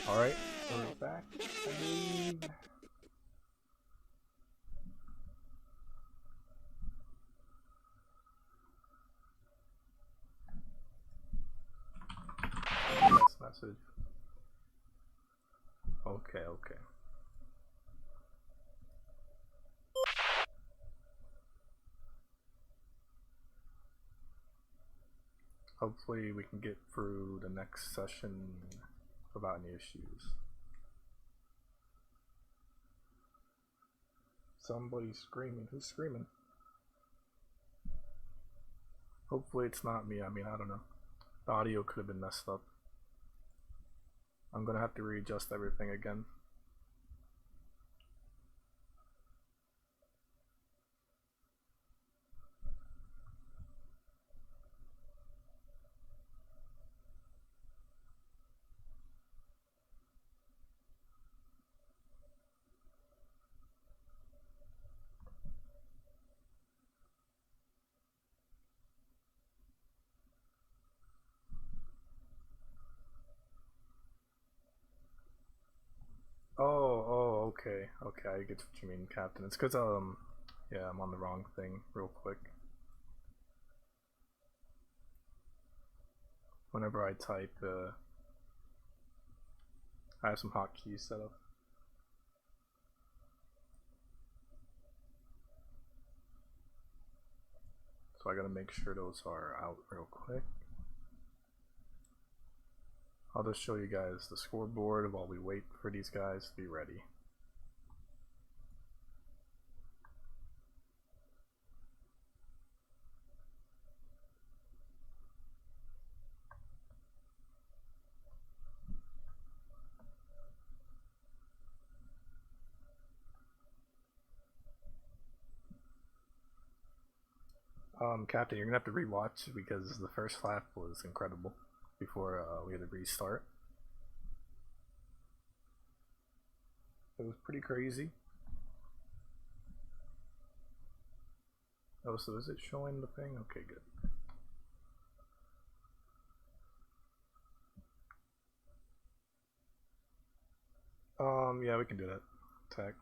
Alright, we're back, I believe. That's message. Okay. Hopefully we can get through the next session without any issues. Somebody's screaming. Who's screaming? Hopefully it's not me. I mean, I don't know. The audio could have been messed up. I'm gonna have to readjust everything again. Okay, I get what you mean, Captain. It's cause yeah, I'm on the wrong thing real quick. Whenever I type, I have some hotkeys set up. So I gotta make sure those are out real quick. I'll just show you guys the scoreboard while we wait for these guys to be ready. Captain, you're gonna have to rewatch because the first lap was incredible before we had to restart. It was pretty crazy. Oh, so is it showing the thing? Okay, good. Yeah, we can do that. Attack.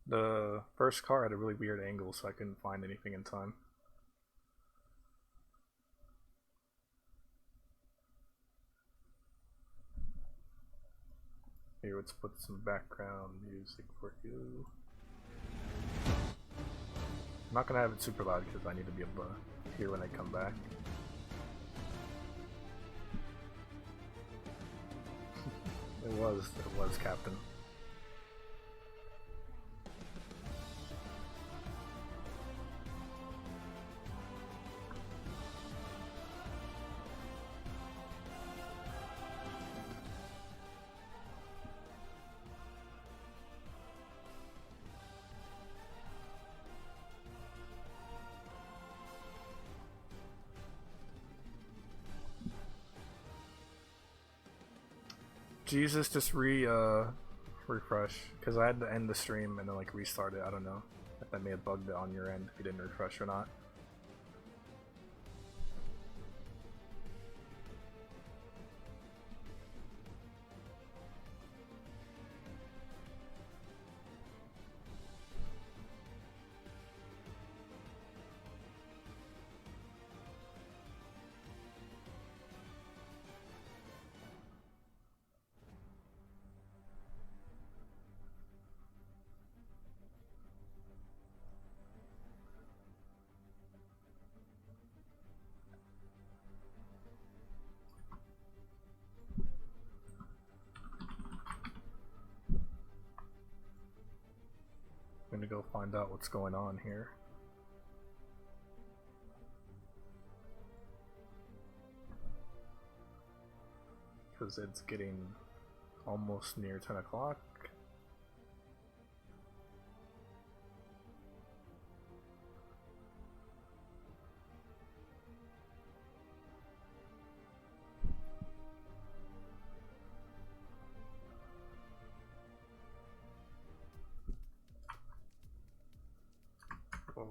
The first car had a really weird angle, so I couldn't find anything in time. Here, let's put some background music for you. I'm not gonna have it super loud because I need to be able to hear when I come back. It was, Captain. Jesus, just refresh, because I had to end the stream and then like restart it. I don't know if that may have bugged it on your end if you didn't refresh or not. I'm gonna go find out what's going on here. Because it's getting almost near 10 o'clock. Oh.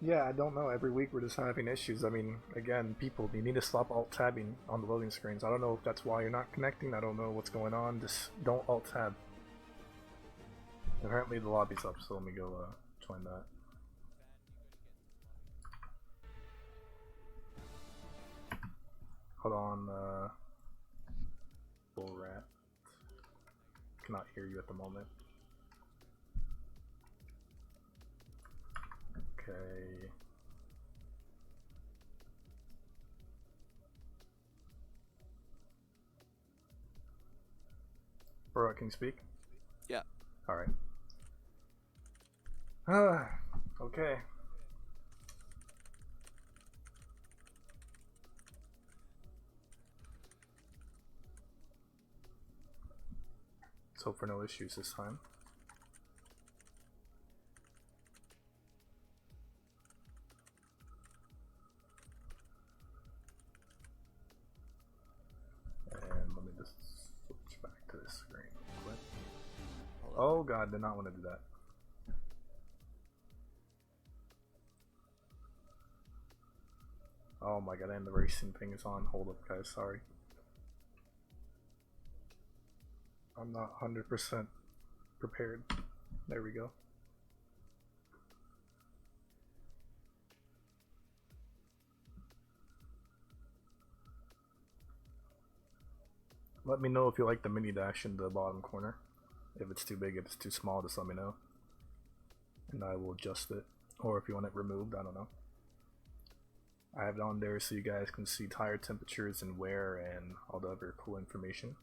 Yeah, I don't know. Every week we're just having issues. I mean, again, people, you need to stop alt tabbing on the loading screens. I don't know if that's why you're not connecting. I don't know what's going on. Just don't alt tab. Apparently the lobby's up, so let me go join that. Hold on, bull rat. Cannot hear you at the moment. Okay. Bro, can you speak? Yeah. Alright. Okay. Let's hope for no issues this time. And let me just switch back to this screen real quick. Oh god, did not want to do that. Oh my god, and the racing thing is on. Hold up, guys, sorry. I'm not 100% prepared. There we go. Let me know if you like the mini dash in the bottom corner. If it's too big, if it's too small, just let me know. And I will adjust it. Or if you want it removed, I don't know. I have it on there so you guys can see tire temperatures and wear and all the other cool information.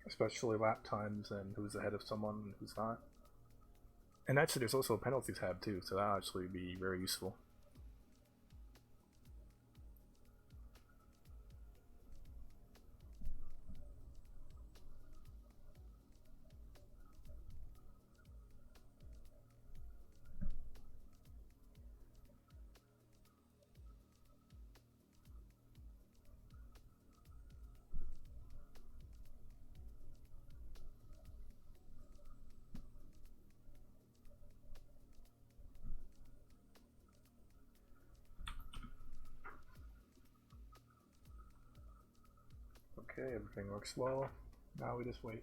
Especially lap times and who's ahead of someone and who's not. And actually there's also a penalty tab too, so that'll actually be very useful. Okay, everything works well. Now we just wait.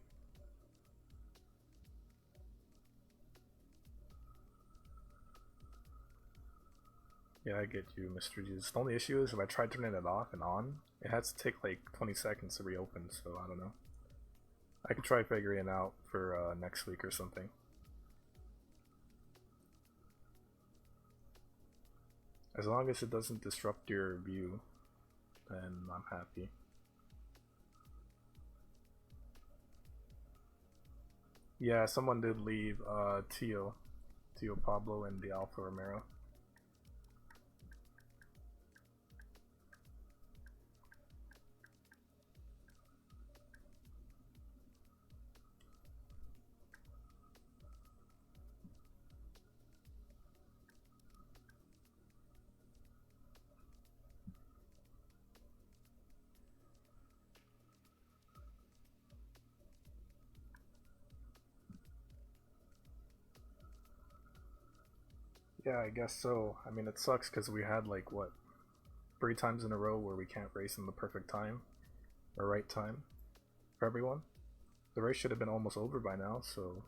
Yeah, I get you, Mr. Juice. The only issue is if I try turning it off and on, it has to take like 20 seconds to reopen, so I don't know. I could try figuring it out for next week or something. As long as it doesn't disrupt your view, then I'm happy. Yeah, someone did leave Tio Pablo and the Alfa Romero. Yeah, I guess so. I mean, it sucks because we had like, what, 3 times in a row where we can't race in the perfect time, or right time, for everyone. The race should have been almost over by now, so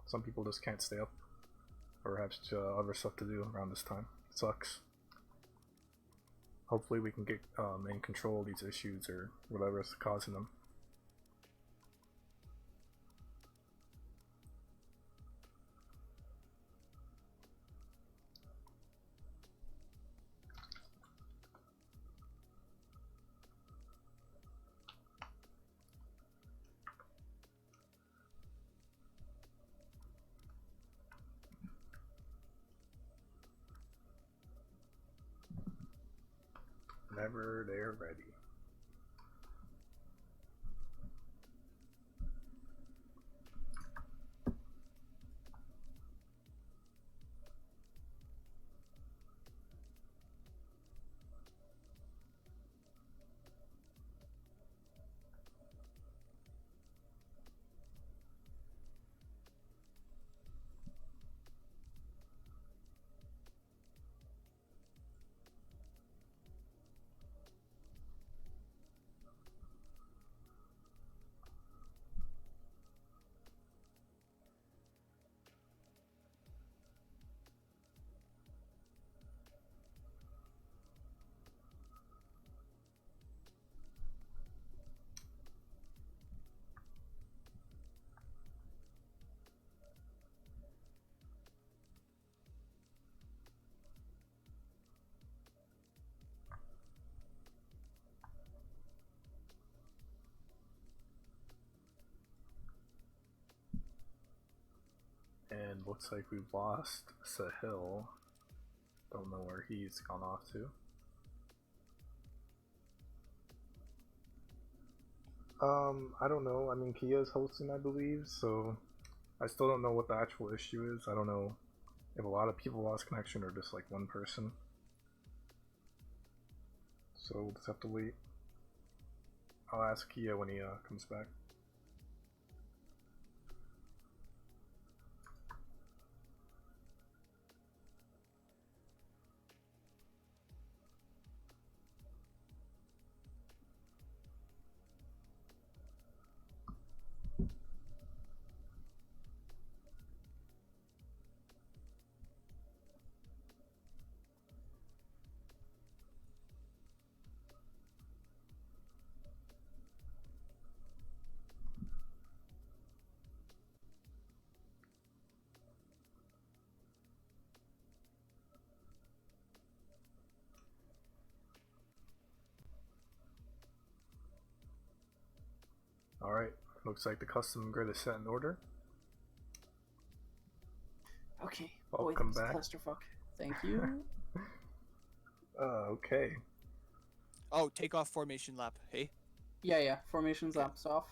some people just can't stay up, or have other stuff to do around this time. It sucks. Hopefully we can get in control of these issues, or whatever is causing them. Whenever they're ready. looks like we've lost Sahil. Don't know where he's gone off to. I don't know. I mean, Kia's hosting, I believe, so I still don't know what the actual issue is. I don't know if a lot of people lost connection or just like one person. So we'll just have to wait. I'll ask Kia when he comes back. Alright, looks like the custom grid is set in order. Okay. Welcome back. Clusterfuck. Thank you. Okay. Oh, take off formation lap. Hey. Yeah. Formations laps off.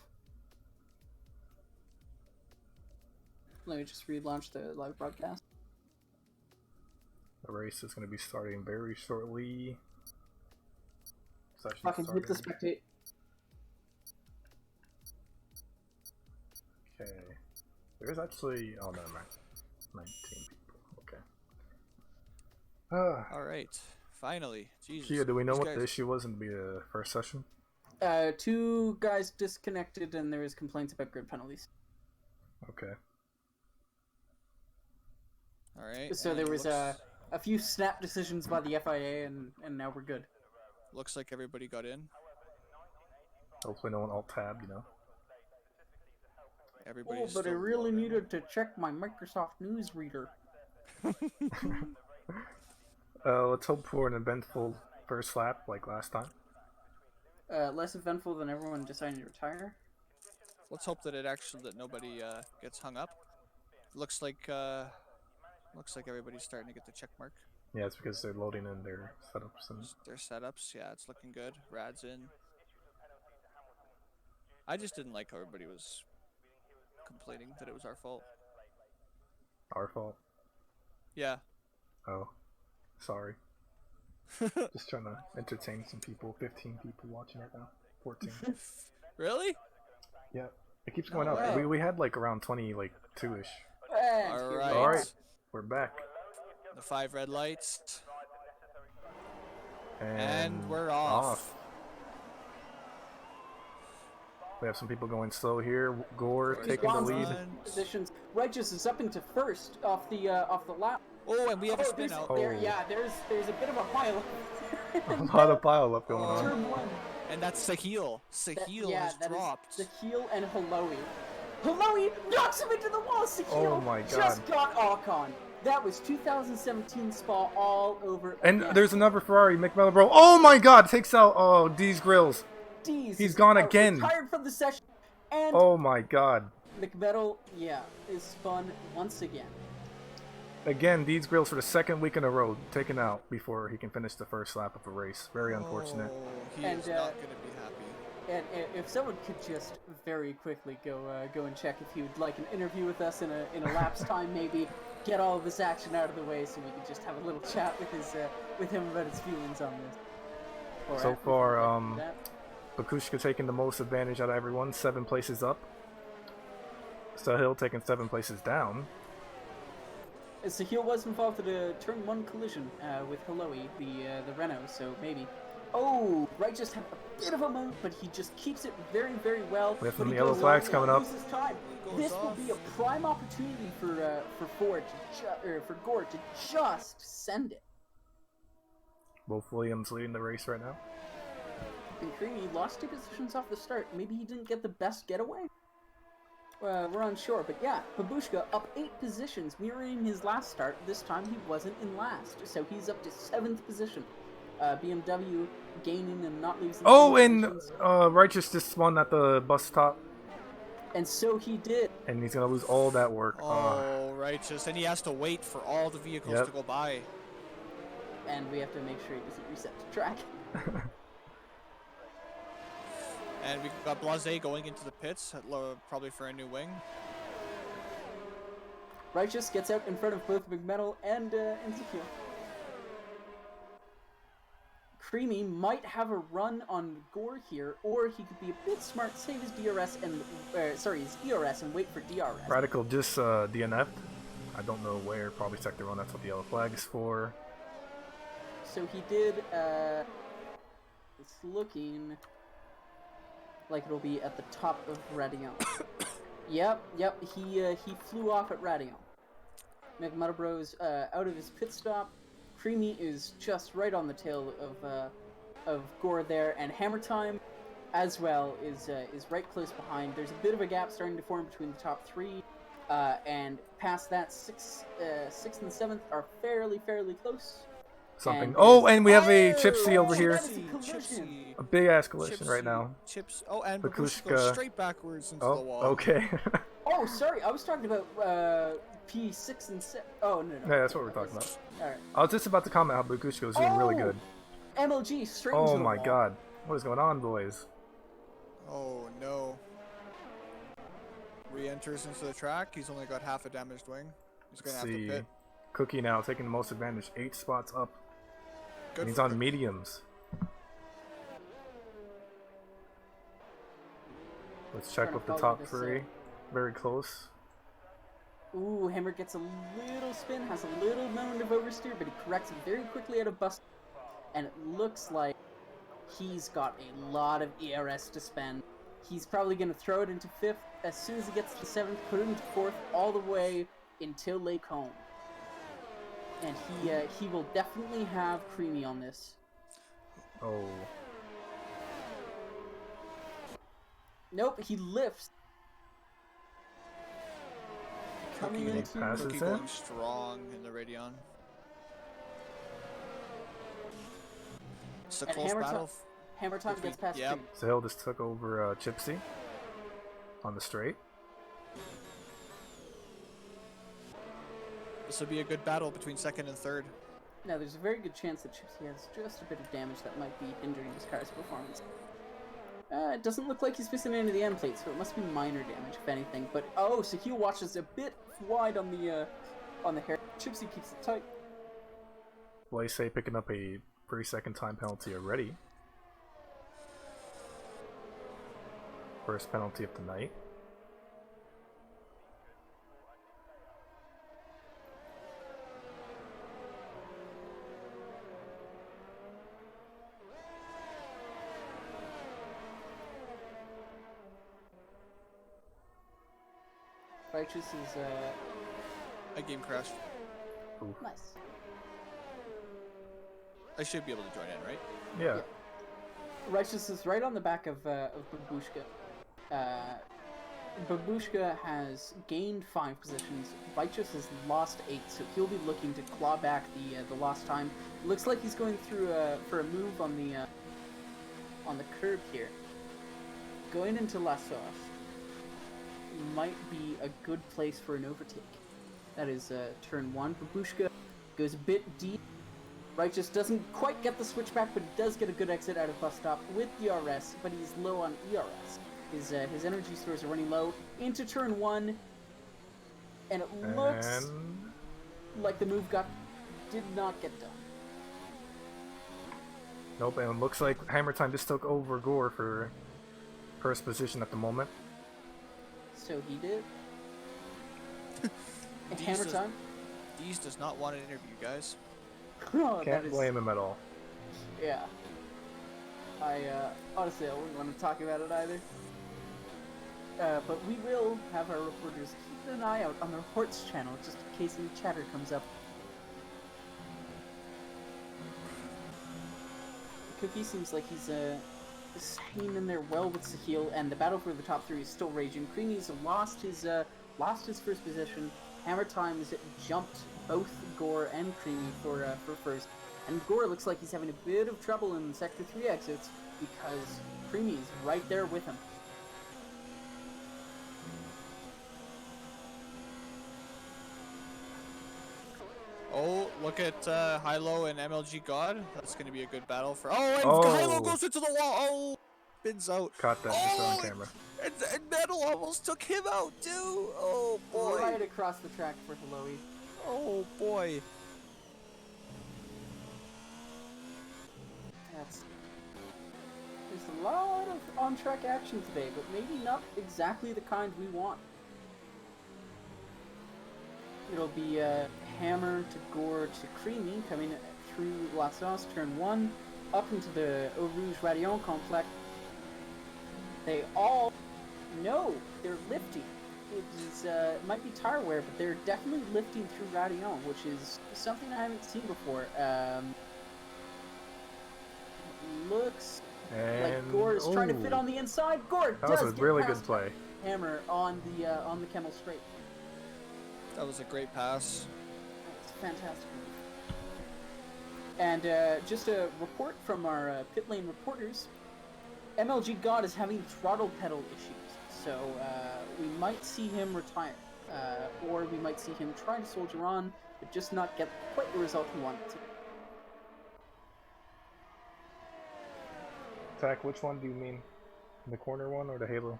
Let me just relaunch the live broadcast. The race is going to be starting very shortly. Fucking hit the spectate. Okay. There's actually... Oh, never mind. 19 people. Okay. Alright. Finally. Jesus. Kia, do we know what the issue was in the first session? 2 guys disconnected and there was complaints about grid penalties. Okay. Alright. So there was a few snap decisions by the FIA and now we're good. Looks like everybody got in. Hopefully no one alt-tabbed, you know. Everybody's but I really needed to check my Microsoft News reader. Let's hope for an eventful first lap like last time. Less eventful than everyone deciding to retire. Let's hope that nobody gets hung up. Looks like everybody's starting to get the check mark. Yeah, it's because they're loading in their setups and their setups. Yeah, it's looking good. Rad's in. I just didn't like how everybody was complaining that it was our fault. Our fault? Yeah. Oh, sorry. Just trying to entertain some people. 15 people watching right now. 14. Really? Yeah, it keeps going up. Wow. We had like around 20, like 2-ish. Alright. Alright, we're back. The 5 red lights. And we're off. We have some people going slow here. Gore taking the lead. Positions. Righteous is up into first off the lap. Oh, and we have a spin out. There's a bit of a pile. A lot of pile up going on. Turn 1. And that's Sahil. Sahil has dropped. Sahil and Haloey. Haloey knocks him into the wall. Sahil oh my God. Just got Ocon. That was 2017 Spa all over And again. there's another Ferrari, McMillan. Oh my God, takes out D's grills. He's gone again. Retired from the session. And oh my God. McMetal, is spun once again. Again, Deeds Grills for the second week in a row taken out before he can finish the first lap of the race. Very unfortunate. He is not going to be happy. And if someone could just very quickly go and check if he would like an interview with us in a lap's time, maybe get all of this action out of the way, so we could just have a little chat with him about his feelings on this. So far, Bakushka taking the most advantage out of everyone, 7 places up. Sahil taking 7 places down. Sahil was involved in a turn 1 collision with Haloey, the Renault, so maybe. Oh, Wright just had a bit of a moment, but he just keeps it very, very well. We have some yellow flags coming up. Time. This will be a prime opportunity for Ford for Gore to just send it. Both Williams leading the race right now. And Creamy lost 2 positions off the start. Maybe he didn't get the best getaway? We're unsure, but yeah, Babushka up 8 positions, mirroring his last start. This time he wasn't in last, so he's up to 7th position. BMW gaining and not losing. Oh, and Righteous just spun at the bus stop. And so he did. And he's gonna lose all that work. Oh, Righteous, and he has to wait for all the vehicles Yep. to go by. And we have to make sure he doesn't reset the track. And we got Blase going into the pits, probably for a new wing. Righteous gets out in front of both Big Metal and Ezekiel. Creamy might have a run on Gore here, or he could be a bit smart, save his DRS and his ERS and wait for DRS. Radical just DNF'd. I don't know where. Probably sector 1. That's what the yellow flag is for. So he did. It's looking like it'll be at the top of Radion. Yep. He flew off at Radion. Metal Bros out of his pit stop. Creamy is just right on the tail of Gore there, and Hammer Time, as well, is right close behind. There's a bit of a gap starting to form between the top 3, and past that, 6th and 7th are fairly close. Something. And we have a Oh, Chipsy over here. that is a collision. A big ass collision right now. Chips. Oh, and Babushka. Babushka goes straight backwards into the wall. Okay. Oh, sorry, I was talking about P6 and 7. Oh, no. Yeah, that's what we're talking about. Alright. I was just about to comment how Bakushka was doing really good. MLG straight into Oh the my wall. god. What is going on, boys? Oh no. Re-enters into the track. He's only got half a damaged wing. He's gonna Let's have to see. pit. Cookie now taking the most advantage. 8 spots up. Good And he's for on Cookie. mediums. Let's check Trying with to the follow top this, 3. Very close. Ooh, Hammer gets a little spin, has a little moment of oversteer, but he corrects it very quickly out of bust. And it looks like he's got a lot of ERS to spend. He's probably going to throw it into 5th. As soon as he gets to 7th, put it into 4th, all the way until Lake Home. And he will definitely have Creamy on this. Oh. Nope, he lifts. Coming Cookie, into... passes Cookie him. going strong in the Radeon. It's a And close battle. Hammer Time gets past Yep. Creamy. Sahil just took over Chipsy on the straight. This will be a good battle between 2nd and 3rd. Now, there's a very good chance that Chipsy has just a bit of damage that might be hindering his car's performance. It doesn't look like he's missing any of the end plates, so it must be minor damage, if anything. But, oh, so he watches a bit wide on the hair. Chipsy keeps it tight. Blaze picking up a 3-second time penalty already. First penalty of the night. Righteous is, A game crashed. nice. I should be able to join in, right? Yeah. Yeah. Righteous is right on the back of Babushka. Babushka has gained 5 positions. Righteous has lost 8, so he'll be looking to claw back the lost time. Looks like he's going through for a move on the curb here. Going into La Sauce might be a good place for an overtake. That is turn 1. Babushka goes a bit deep. Righteous doesn't quite get the switchback, but he does get a good exit out of bus stop with DRS, but he's low on ERS. His energy stores are running low. Into turn 1, and it looks And like the move did not get done. nope, and it looks like Hammer Time just took over Gore for first position at the moment. So he did. And Hammer does- Time. Deez does not want an interview, guys. Oh, that Can't is- blame him at all. Yeah. Honestly, I wouldn't want to talk about it either. But we will have our reporters keep an eye out on the reports channel just in case any chatter comes up. Cookie seems like he's hanging in there well with Sahil, and the battle for the top 3 is still raging. Creamy's lost his first position. Hammer Time's jumped both Gore and Creamy for first, and Gore looks like he's having a bit of trouble in Sector 3 exits because Creamy is right there with him. Oh, look at Hilo and MLG God. That's going to be a good battle for. Oh, and Hilo Oh, goes into the wall. Oh, spins out. caught that just on Oh, camera. and Metal almost took him out too. Oh boy. Right across the track for Hiloe. Oh boy. There's a lot of on-track action today, but maybe not exactly the kind we want. It'll be Hammer to Gore to Creamy coming through La Sauce, turn 1, up into the Eau Rouge Radion complex. They all know they're lifting. It might be tire wear, but they're definitely lifting through Radion, which is something I haven't seen before. Looks like Gore is trying to fit on the inside. Gore That does was a get really past good play. Hammer on the Camel Straight. That was a great pass. It's fantastic. And just a report from our pit lane reporters, MLG God is having throttle pedal issues, so we might see him retire, or we might see him try to soldier on, but just not get quite the result he wanted to. Tack, which one do you mean? The corner one or the Halo?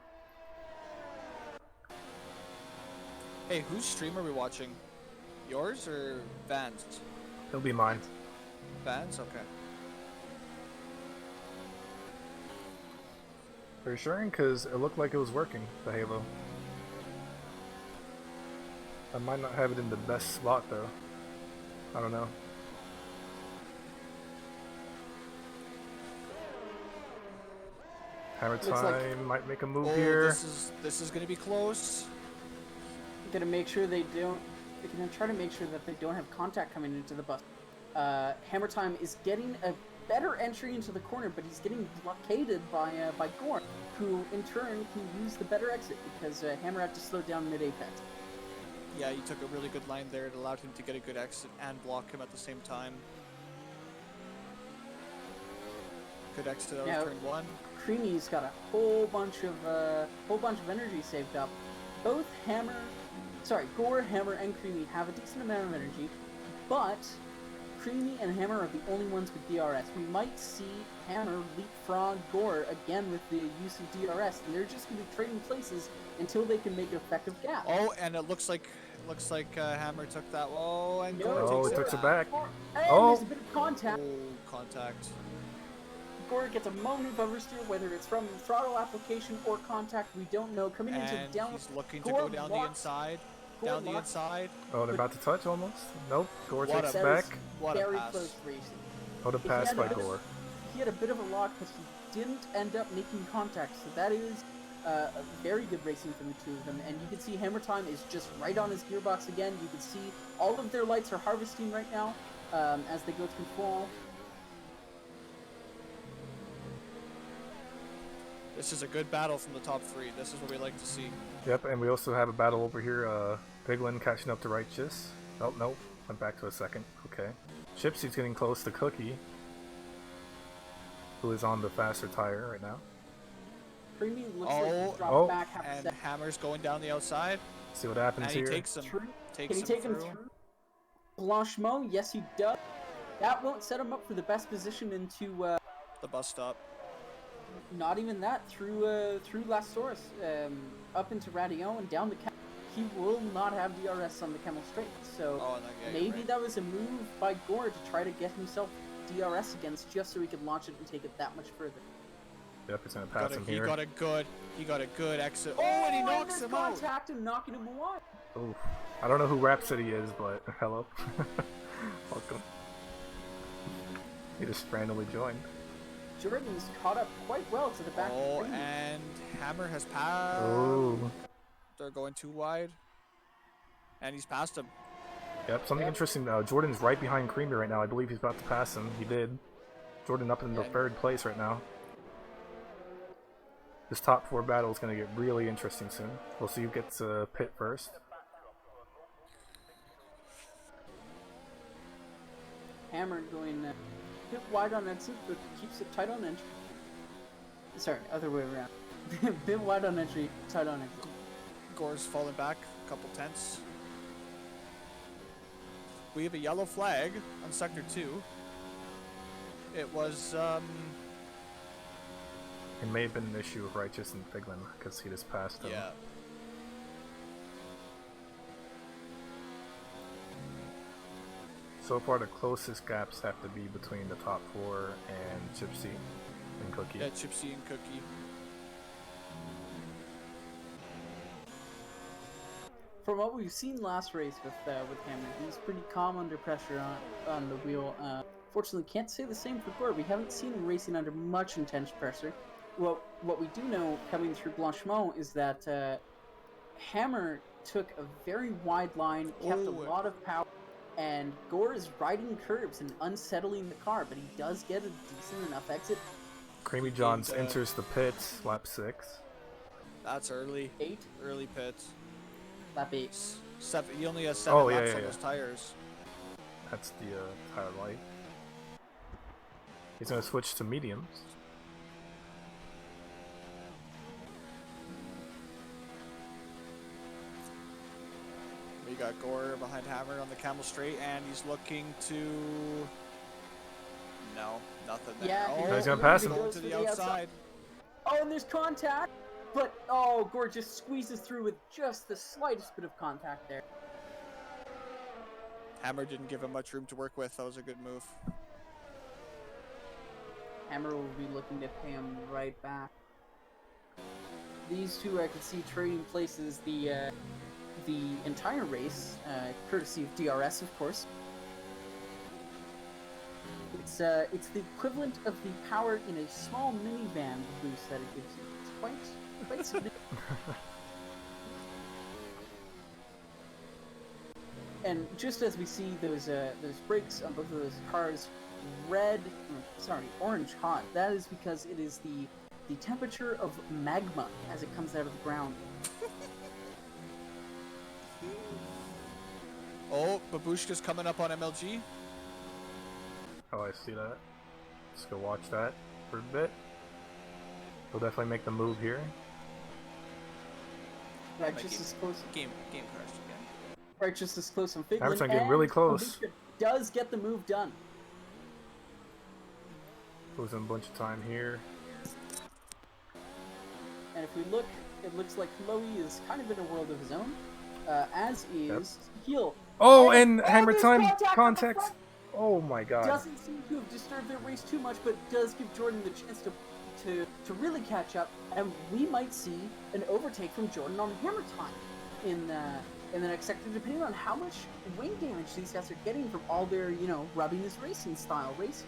Hey, whose stream are we watching? Yours or Van's? It'll be mine. Van's? Okay. Are you sure? Because it looked like it was working, the Halo. I might not have it in the best spot though. I don't know. Hammer time might make a move here. This is gonna be close. Gonna make sure they don't. They're gonna try to make sure that they don't have contact coming into the bus. Hammer Time is getting a better entry into the corner, but he's getting blockaded by Gore, who in turn can use the better exit because Hammer had to slow down mid-apex. Yeah, you took a really good line there. It allowed him to get a good exit and block him at the same time. Good exit out of turn 1. Creamy's got a whole bunch of energy saved up. Both Gore, Hammer, and Creamy have a decent amount of energy, but Creamy and Hammer are the only ones with DRS. We might see Hammer leapfrog Gore again with the use of DRS, and they're just going to be trading places until they can make an effective gap. Oh, and it looks like Hammer took that. Oh, and Gore Oh, he takes took it back. And Oh, there's a bit of contact. Oh, contact. Gore gets a moment of oversteer, whether it's from throttle application or contact, we don't know. Coming into And down, he's looking to go down the inside. Down the inside. oh, they're about to touch almost. Nope. Gore What takes a- it back. What a very pass. close racing. What a He pass had by a bit of- Gore. He had a bit of a lock, but he didn't end up making contact, so that is a very good racing from the two of them. And you can see Hammer Time is just right on his gearbox again. You can see all of their lights are harvesting right now as they go through fall. This is a good battle from the top 3. This is what we like to see. Yep, and we also have a battle over here. Piglin catching up to Righteous. Oh, nope. Went back to a second. Okay. Chipsy's getting close to Cookie, who is on the faster tire right now. Creamy looks like he's dropped Oh. back half a And second. Hammer's going down the outside. See what happens And he here. takes him. Through. Takes Can he take him through? Blanchemont, yes he does. That won't set him up for the best position into the bus stop. not even that, through La Source, up into Radion and down the Camel. He will not have DRS on the Camel Straight, so maybe that was a move by Gore to try to get himself DRS against, just so he could launch it and take it that much further. Yep, it's gonna pass him here. He got a good exit. Oh, and he knocks him out. Contact and knocking him away. Oof. I don't know who Rhapsody is, but hello. Welcome. He just randomly joined. Jordan's caught up quite well to the back. Oh, and Hammer has passed. Oh. They're going too wide. And he's passed him. Yep, something interesting. Jordan's right behind Creamy right now. I believe he's about to pass him. He did. Jordan up in the third place right now. This top 4 battle is going to get really interesting soon. We'll see who gets pit first. Hammer going a bit wide on exit, but keeps it tight on entry. Sorry, other way around. Bit wide on entry, tight on exit. Gore's falling back a couple tenths. we have a yellow flag on Sector 2. It was, It may have been an issue with Righteous and Figlin because he just passed him. yeah. So far, the closest gaps have to be between the top 4 and Gypsy and Cookie. Yeah, Gypsy and Cookie. From what we've seen last race with Hammer, he's pretty calm under pressure on the wheel. Fortunately, can't say the same for Gore. We haven't seen him racing under much intense pressure. Well, what we do know coming through Blanchemont is that Hammer took a very wide line, kept a lot of power, and Gore is riding curves and unsettling the car, but he does get a decent enough exit. Creamy Johns enters the pits, lap 6. That's early. 8? Early pits. Lap 8. 7. He only has 7 laps on those tires. That's the tire light. He's gonna switch to mediums. We got Gore behind Hammer on the Camel Straight, and he's looking to... No, nothing there. Yeah, oh, he's gonna pass him. Going to the outside. Oh, and there's contact! But, oh, Gore just squeezes through with just the slightest bit of contact there. Hammer didn't give him much room to work with. That was a good move. Hammer will be looking to pay him right back. These two I could see trading places the entire race, courtesy of DRS, of course. It's the equivalent of the power in a small minivan boost that it gives you. It's quite significant. And just as we see those brakes on both of those cars, orange hot, that is because it is the temperature of magma as it comes out of the ground. Oh, Babushka's coming up on MLG. Oh, I see that. Let's go watch that for a bit. We'll definitely make the move here. Right, just as close. Game crashed again. Right, just as close on Figlin. Hammer's getting really close. Babushka does get the move done. Losing a bunch of time here. And if we look, it looks like Chloe is kind of in a world of his own, as is Heel. Oh, and Hammer there's time contact at the context. front. Oh my god. Doesn't seem to have disturbed their race too much, but does give Jordan the chance to really catch up, and we might see an overtake from Jordan on Hammer time in the next sector, depending on how much wing damage these guys are getting from all their, rubbing his racing style racing.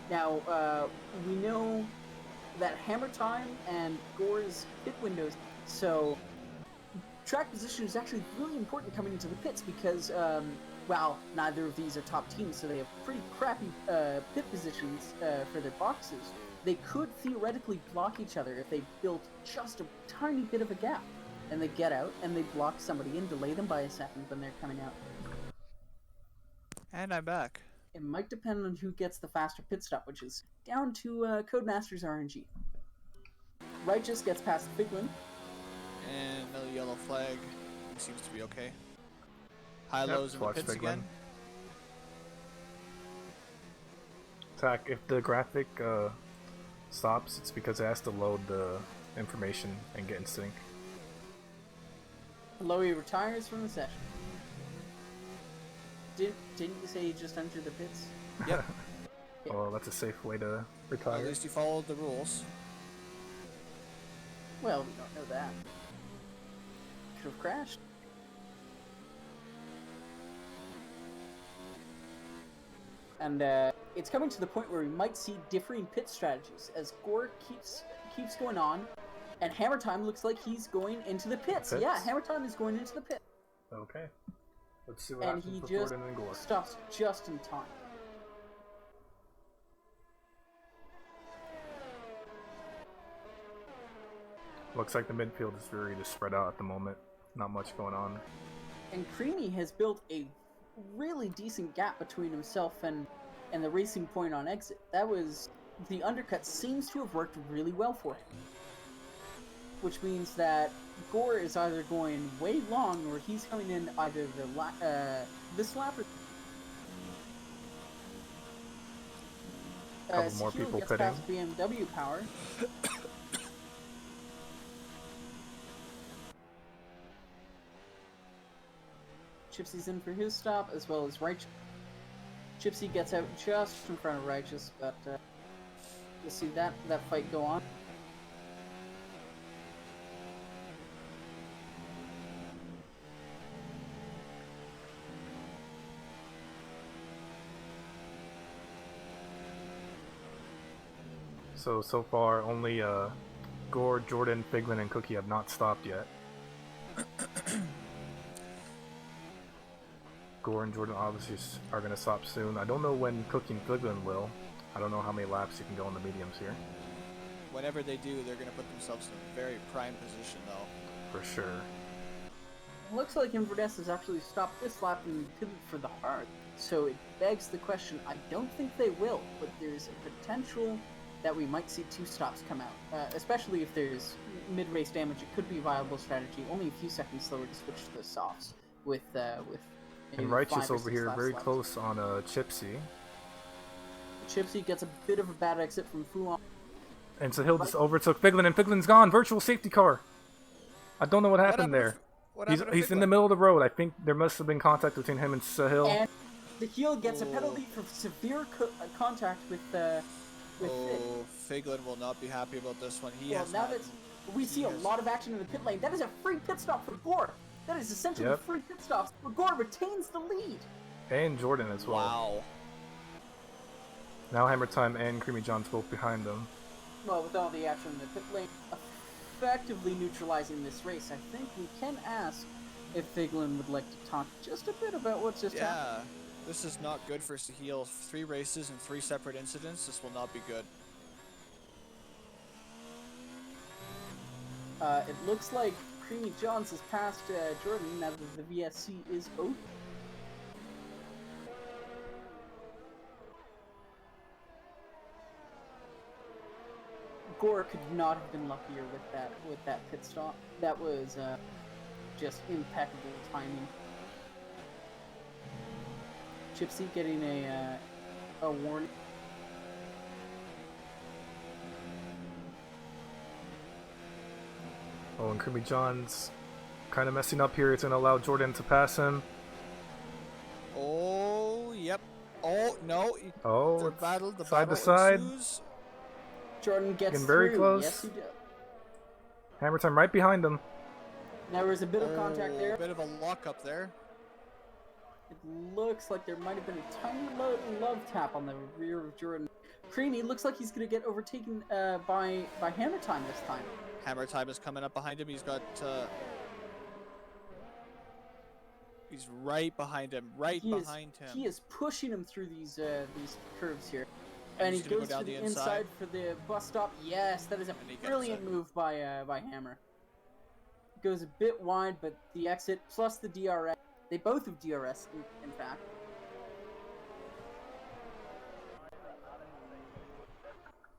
Now, we know that Hammer time and Gore's pit windows, so track position is actually really important coming into the pits because, well, neither of these are top teams, so they have pretty crappy pit positions for their boxes. They could theoretically block each other if they built just a tiny bit of a gap, and they get out and they block somebody and delay them by a second when they're coming out. And I'm back. It might depend on who gets the faster pit stop, which is down to Codemaster's RNG. Righteous gets past Figlin. And another yellow flag. He seems to be okay. High lows in the watch pits Figlin. again. Tack, if the graphic stops, it's because it has to load the information and get in sync. Lowy retires from the session. Didn't you say he just entered the pits? Yep. Yeah. Well, that's a safe way to At retire. least he followed the rules. Well, we don't know that. Could have crashed. And it's coming to the point where we might see differing pit strategies as Gore keeps going on, and Hammer Time looks like he's going into the pits. Pits? Yeah, Hammer Time is going into the pit, Okay. Let's see what and happens he with just Gordon and Gore. stops just in time. Looks like the midfield is very just spread out at the moment. Not much going on. And Creamy has built a really decent gap between himself and the racing point on exit. The undercut seems to have worked really well for him. which means that Gore is either going way long or he's coming in either this lap or Couple more Sahil people gets pitting. past BMW power. Chipsy's in for his stop, as well as Righteous. Chipsy gets out just in front of Righteous, but you'll see that fight go on. So far, only Gore, Jordan, Figlin, and Cookie have not stopped yet. Gore and Jordan obviously are going to stop soon. I don't know when Cookie and Figlin will. I don't know how many laps you can go in the mediums here. Whenever they do, they're going to put themselves in a very prime position, though. For sure. It looks like Inverness has actually stopped this lap and pivoted for the hard. So it begs the question, I don't think they will, but there's a potential that we might see 2 stops come out. Especially if there's mid-race damage, it could be a viable strategy. Only a few seconds slower to switch to the softs with and Righteous over here, very close on Chipsy. Chipsy gets a bit of a bad exit from Fulon. And Sahil just overtook Figlin, and Figlin's gone. Virtual safety car. I don't know what happened there. He's in the middle of the road. I think there must have been contact between him and Sahil. And the heel gets a penalty for severe contact with Figlin will not be happy about this one. We see a lot of action in the pit lane. That is a free pit stop for Gore. That is essentially a free pit stop, where Gore retains the lead. And Jordan as well. Wow. Now Hammer Time and Creamy John's both behind them. Well, with all the action in the pit lane, effectively neutralizing this race, I think we can ask if Figlin would like to talk just a bit about what's just happened. Yeah, this is not good for Sahil. 3 races and 3 separate incidents. This will not be good. It looks like Creamy Johns has passed Jordan now that the VSC is open. Gore could not have been luckier with that pit stop. That was just impeccable timing. Chipsy getting a warning. Oh, and Creamy John's kind of messing up here. It's going to allow Jordan to pass him. Oh, yep. Oh, no. Oh, the battle side to side. Ensues. Jordan gets Getting very through. close. Yes, he did. Hammer Time right behind him. There was a bit of contact there. A bit of a lock up there. It looks like there might have been a tiny love tap on the rear of Jordan. Creamy looks like he's going to get overtaken by Hammer Time this time. Hammer Time is coming up behind him. He's got... he's right behind him. He is pushing him through these curves here. And he goes to the inside for the bus stop. Yes, that is a brilliant move by Hammer. Goes a bit wide, but the exit plus the DRS. They both have DRS, in fact.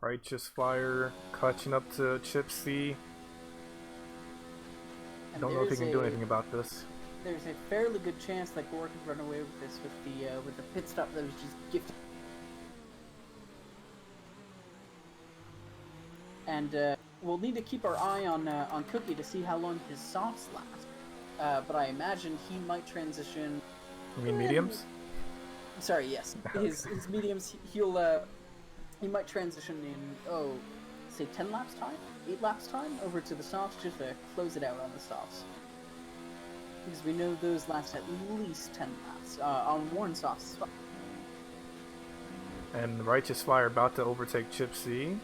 Righteous Fire catching up to Chipsy. I don't know if he can do anything about this. There's a fairly good chance that Gore could run away with this with the pit stop that was just gifted. And we'll need to keep our eye on Cookie to see how long his softs last. But I imagine he might transition. You mean mediums? Sorry, yes. His mediums. He might transition in say 10 laps time, 8 laps time over to the softs just to close it out on the softs. Because we know those last at least 10 laps on worn softs. And Righteous Fire about to overtake Chipsy.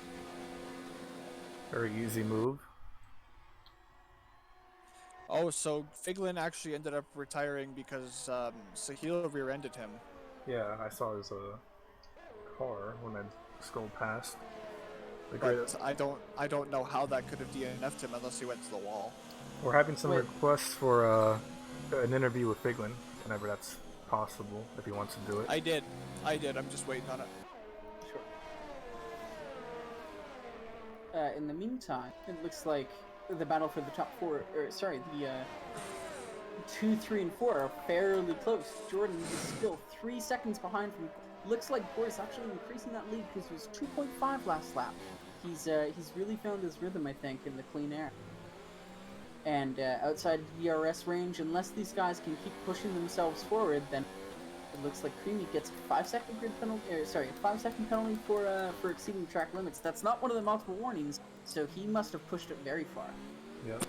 Very easy move. Oh, so Figlin actually ended up retiring because Sahil rear-ended him. Yeah, I saw his car when I scrolled past. But I don't know how that could have DNF'd him unless he went to the wall. We're having some requests for an interview with Figlin, whenever that's possible, if he wants to do it. I did. I'm just waiting on it. Sure. In the meantime, it looks like the battle for the top four, or sorry, the 2, 3, and 4 are fairly close. Jordan is still 3 seconds behind from. Looks like Gore's actually increasing that lead because it was 2.5 last lap. He's really found his rhythm, I think, in the clean air. And outside DRS range, unless these guys can keep pushing themselves forward, then it looks like Creamy gets a 5-second grid penalty. Sorry, a 5-second penalty for exceeding track limits. That's not one of the multiple warnings, so he must have pushed it very far. Yep.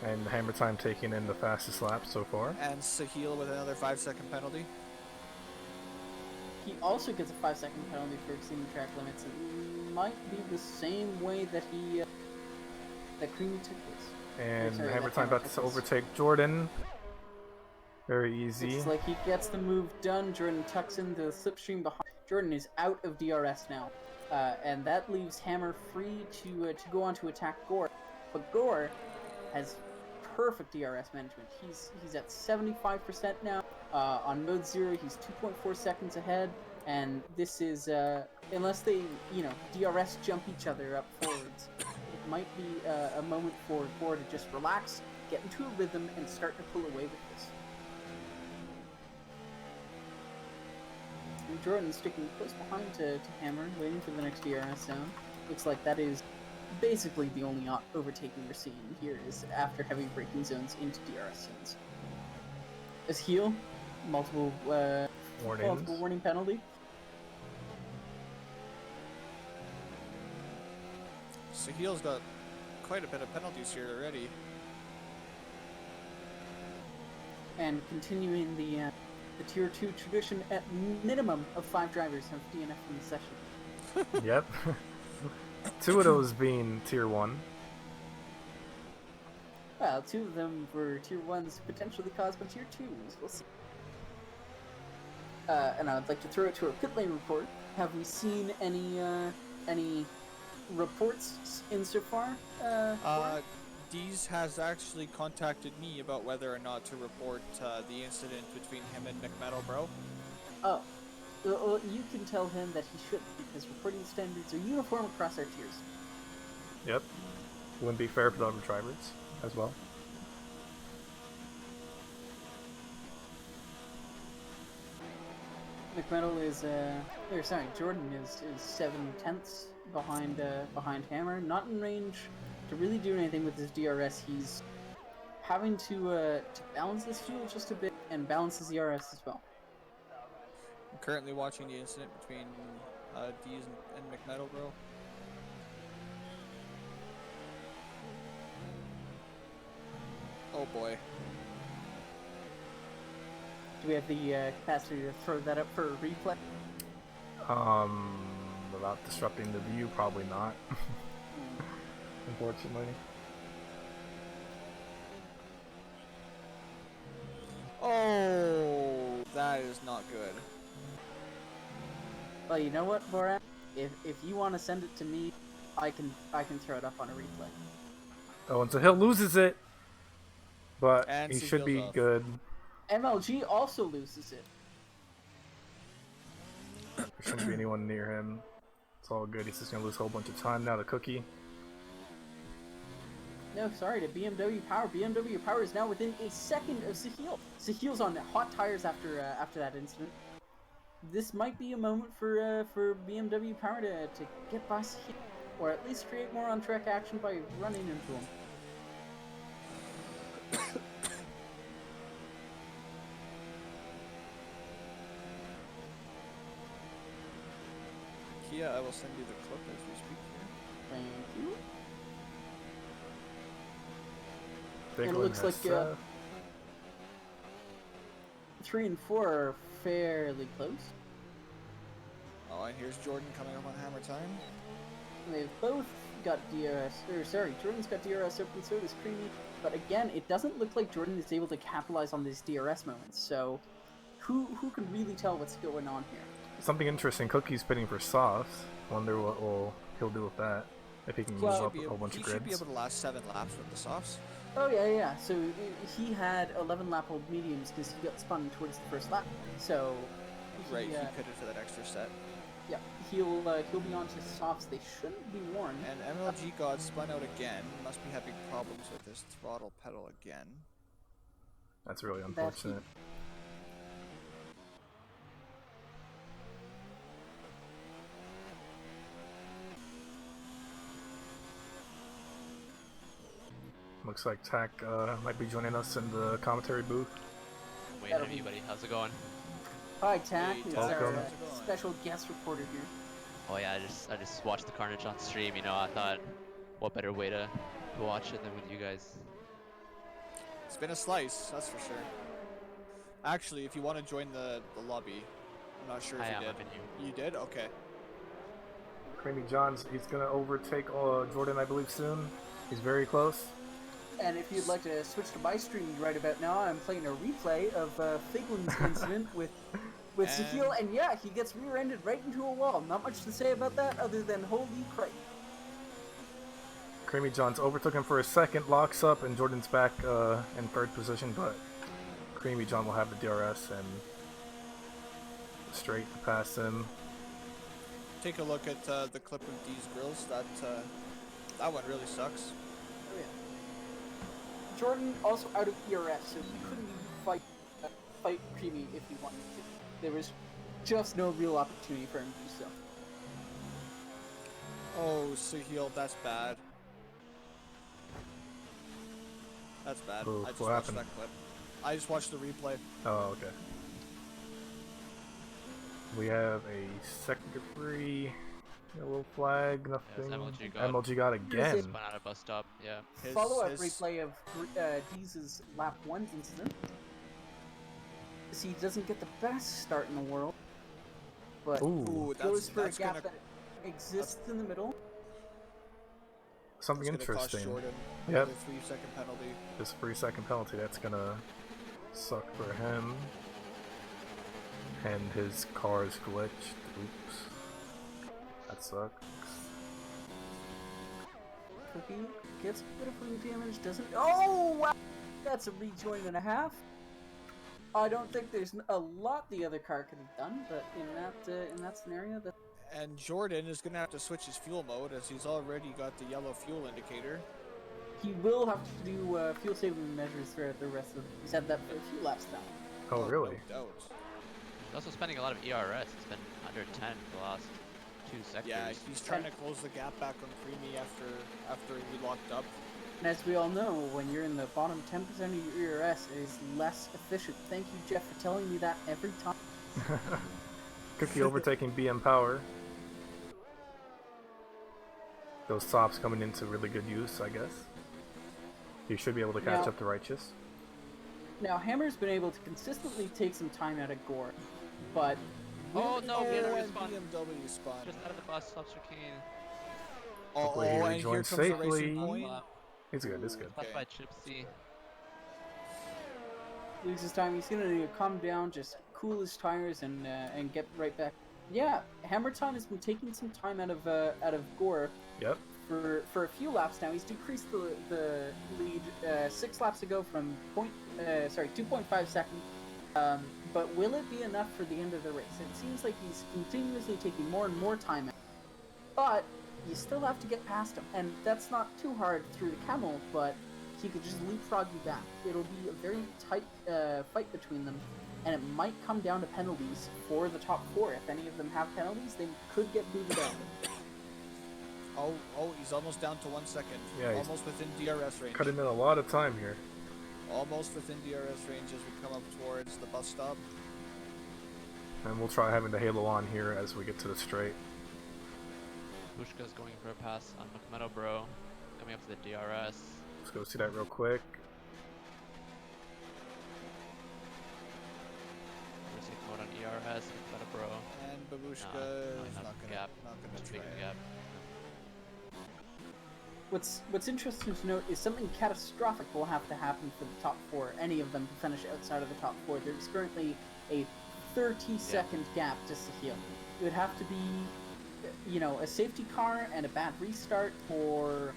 And Hammer Time taking in the fastest lap so far. And Sahil with another 5-second penalty. He also gets a 5-second penalty for exceeding track limits. It might be the same way that that Creamy took this. And sorry, Hammer that Time Hammer about to took this. overtake Jordan. Very easy. It's like he gets the move done. Jordan tucks in the slipstream behind. Jordan is out of DRS now, and that leaves Hammer free to go on to attack Gore. But Gore has perfect DRS management. He's at 75% now. On mode 0, he's 2.4 seconds ahead, and this is unless they DRS jump each other up forwards, it might be a moment for Gore to just relax, get into a rhythm, and start to pull away with this. And Jordan sticking close behind to Hammer, waiting for the next DRS zone. Looks like that is basically the only overtaking we're seeing here is after heavy braking zones into DRS zones. As heel, multiple warning penalty. Sahil's got quite a bit of penalties here already. And continuing the Tier 2 tradition, at minimum of 5 drivers have DNF from the session. Yep. 2 of those being Tier 1. Well, 2 of them were Tier 1s potentially caused by Tier 2s. We'll see. And I would like to throw it to our pit lane report. Have we seen any reports insofar? Deez has actually contacted me about whether or not to report the incident between him and McMetal Bro. Oh. Well, you can tell him that he shouldn't, because reporting standards are uniform across our tiers. Yep. Wouldn't be fair for the other drivers as well. McMetal is, Jordan is 7/10 behind Hammer. Not in range to really do anything with his DRS. He's having to balance his fuel just a bit and balance his DRS as well. I'm currently watching the incident between Deez and McMetal Bro. Oh boy. Do we have the capacity to throw that up for a replay? Without disrupting the view, probably not. Unfortunately. Oh, that is not good. Well, you know what, Borat? If you want to send it to me, I can throw it up on a replay. Oh, and so Hill loses it, but And he Sahil's should be off. good. MLG also loses it. There shouldn't be anyone near him. It's all good. He's just gonna lose a whole bunch of time now to Cookie. No, sorry, to BMW Power. BMW Power is now within a second of Sahil. Sahil's on hot tires after that incident. This might be a moment for BMW Power to get by Sahil, or at least create more on-track action by running into him. Kia, I will send you the clip as we speak here. Thank you. Big And it one looks has, like 3 and 4 are fairly close. Oh, and here's Jordan coming up on Hammer Time. They've both got DRS, Jordan's got DRS open, so does Creamy. But again, it doesn't look like Jordan is able to capitalize on these DRS moments. So, who can really tell what's going on here? something interesting. Cookie's pitting for softs. Wonder what he'll do with that. If he can move up a whole bunch of He should be grids. able to last 7 laps with the softs. Oh yeah. So he had 11 lap old mediums because he got spun towards the first lap. So Right, he pitted for that extra set. Yeah, he'll be on to softs. They shouldn't be worn. And MLG God spun out again. Must be having problems with his throttle pedal again. That's really unfortunate. Looks like Tack might be joining us in the commentary booth. Waiting on you, buddy. How's it going? Hi, Tack. Hey, It's Tack. our How's it going? special guest reporter here. Oh yeah, I just watched the carnage on stream. You know, I thought, what better way to watch it than with you guys? It's been a slice, that's for sure. Actually, if you want to join the lobby, I'm not sure if I you am. did. I'm in you. You did? Okay. Creamy John's, he's gonna overtake Jordan, I believe, soon. He's very close. And if you'd like to switch to my stream right about now, I'm playing a replay of Figlin's incident with Sahil, and yeah, he gets rear-ended right into a wall. Not much to say about that other than holy crap. Creamy John's overtook him for a second, locks up, and Jordan's back in third position, but Creamy John will have the DRS and straight to pass him. Take a look at the clip of D's grills. That one really sucks. Oh, yeah. Jordan also out of ERS, so he couldn't even fight Creamy if he wanted to. There was just no real opportunity for him to do so. Oh, Sahil, that's bad. That's bad. Ooh, I just what watched happened? that clip. I just watched the replay. Oh, okay. We have a second debris, yellow flag, nothing. MLG God. MLG got again. Spun out of bus stop. Yeah. Follow-up replay of Deez's lap 1 incident. So he doesn't get the best start in the world, but Ooh, goes for a that's gap gonna, that exists in the middle. Something that's gonna cost interesting. Jordan Yep. another 3-second penalty. This 3-second penalty, that's gonna suck for him. And his car is glitched. Oops. That sucks. Cookie gets a bit of ring damage, doesn't. Oh wow! That's a rejoin and a half. I don't think there's a lot the other car could have done, but in that scenario, that. And Jordan is gonna have to switch his fuel mode as he's already got the yellow fuel indicator. He will have to do fuel saving measures throughout the rest of. He's had that for a few laps now. Oh, really? No doubt. He's also spending a lot of ERS. It's been under 10 for the last 2 sectors. Yeah, he's trying to close the gap back on Creamy after he locked up. And as we all know, when you're in the bottom 10% of your ERS, it is less efficient. Thank you, Jeff, for telling me that every time. Cookie overtaking BM Power. Those stops coming into really good use, I guess. You should be able to catch Now- up to Righteous. Now, Hammer's been able to consistently take some time out of Gore, but Oh no, he had a and respawn. BMW spun. Just out of the bus stop chicane. Hopefully he and here rejoins comes the racing safely. point. It's good, it's good. Left Okay. by Chipsy. loses time. He's gonna need to calm down, just cool his tires, and get right back. Yeah, Hammer Time has been taking some time out of Gore Yep. for a few laps now. He's decreased the lead 6 laps ago from 2.5 seconds. But will it be enough for the end of the race? It seems like he's continuously taking more and more time out. But you still have to get past him, and that's not too hard through the camel, but he could just leapfrog you back. It'll be a very tight fight between them, and it might come down to penalties for the top 4. If any of them have penalties, they could get booted out. Oh, he's almost down to 1 second. Yeah, he's almost within DRS range. Cutting in a lot of time here. Almost within DRS range as we come up towards the bus stop. And we'll try having the halo on here as we get to the straight. Bushka's going for a pass on McMeadow Bro. Coming up to the DRS. Let's go see that real quick. Racing mode on ERS. McMeadow Bro. And Babushka No, is not not gap. gonna Just try big it. gap. What's interesting to note is something catastrophic will have to happen for the top 4, any of them to finish outside of the top 4. There's currently a 30-second gap to Sahil. It would have to be, a safety car and a bad restart, or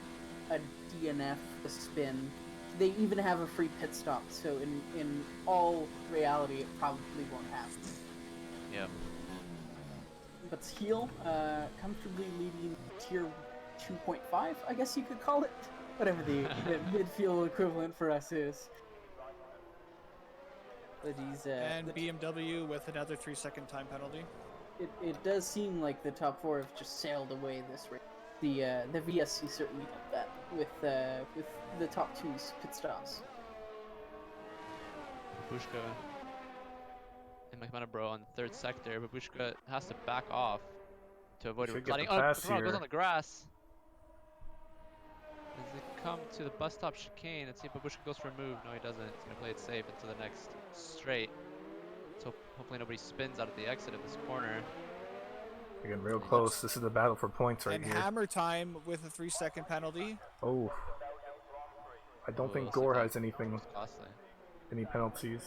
a DNF, a spin. They even have a free pit stop, so in all reality, it probably won't happen. Yep. But Heel comfortably leading tier 2.5, I guess you could call it. Whatever the midfield equivalent for us is. But he's And BMW with another 3-second time penalty. it does seem like the top four have just sailed away this race. The VSC certainly did that with the top two's pit stops. Babushka and McManabro on the third sector. Babushka has to back off to avoid Should get flooding. the Oh, pass McManabro goes here. on the grass. As they come to the bus stop chicane, let's see if Babushka goes for a move. No, he doesn't. He's going to play it safe into the next straight. So hopefully nobody spins out of the exit of this corner. Again, real close. This is the battle for points right And here. hammer time with a 3-second penalty. Oh. I don't think looks like Gore that has anything, was costly. any penalties.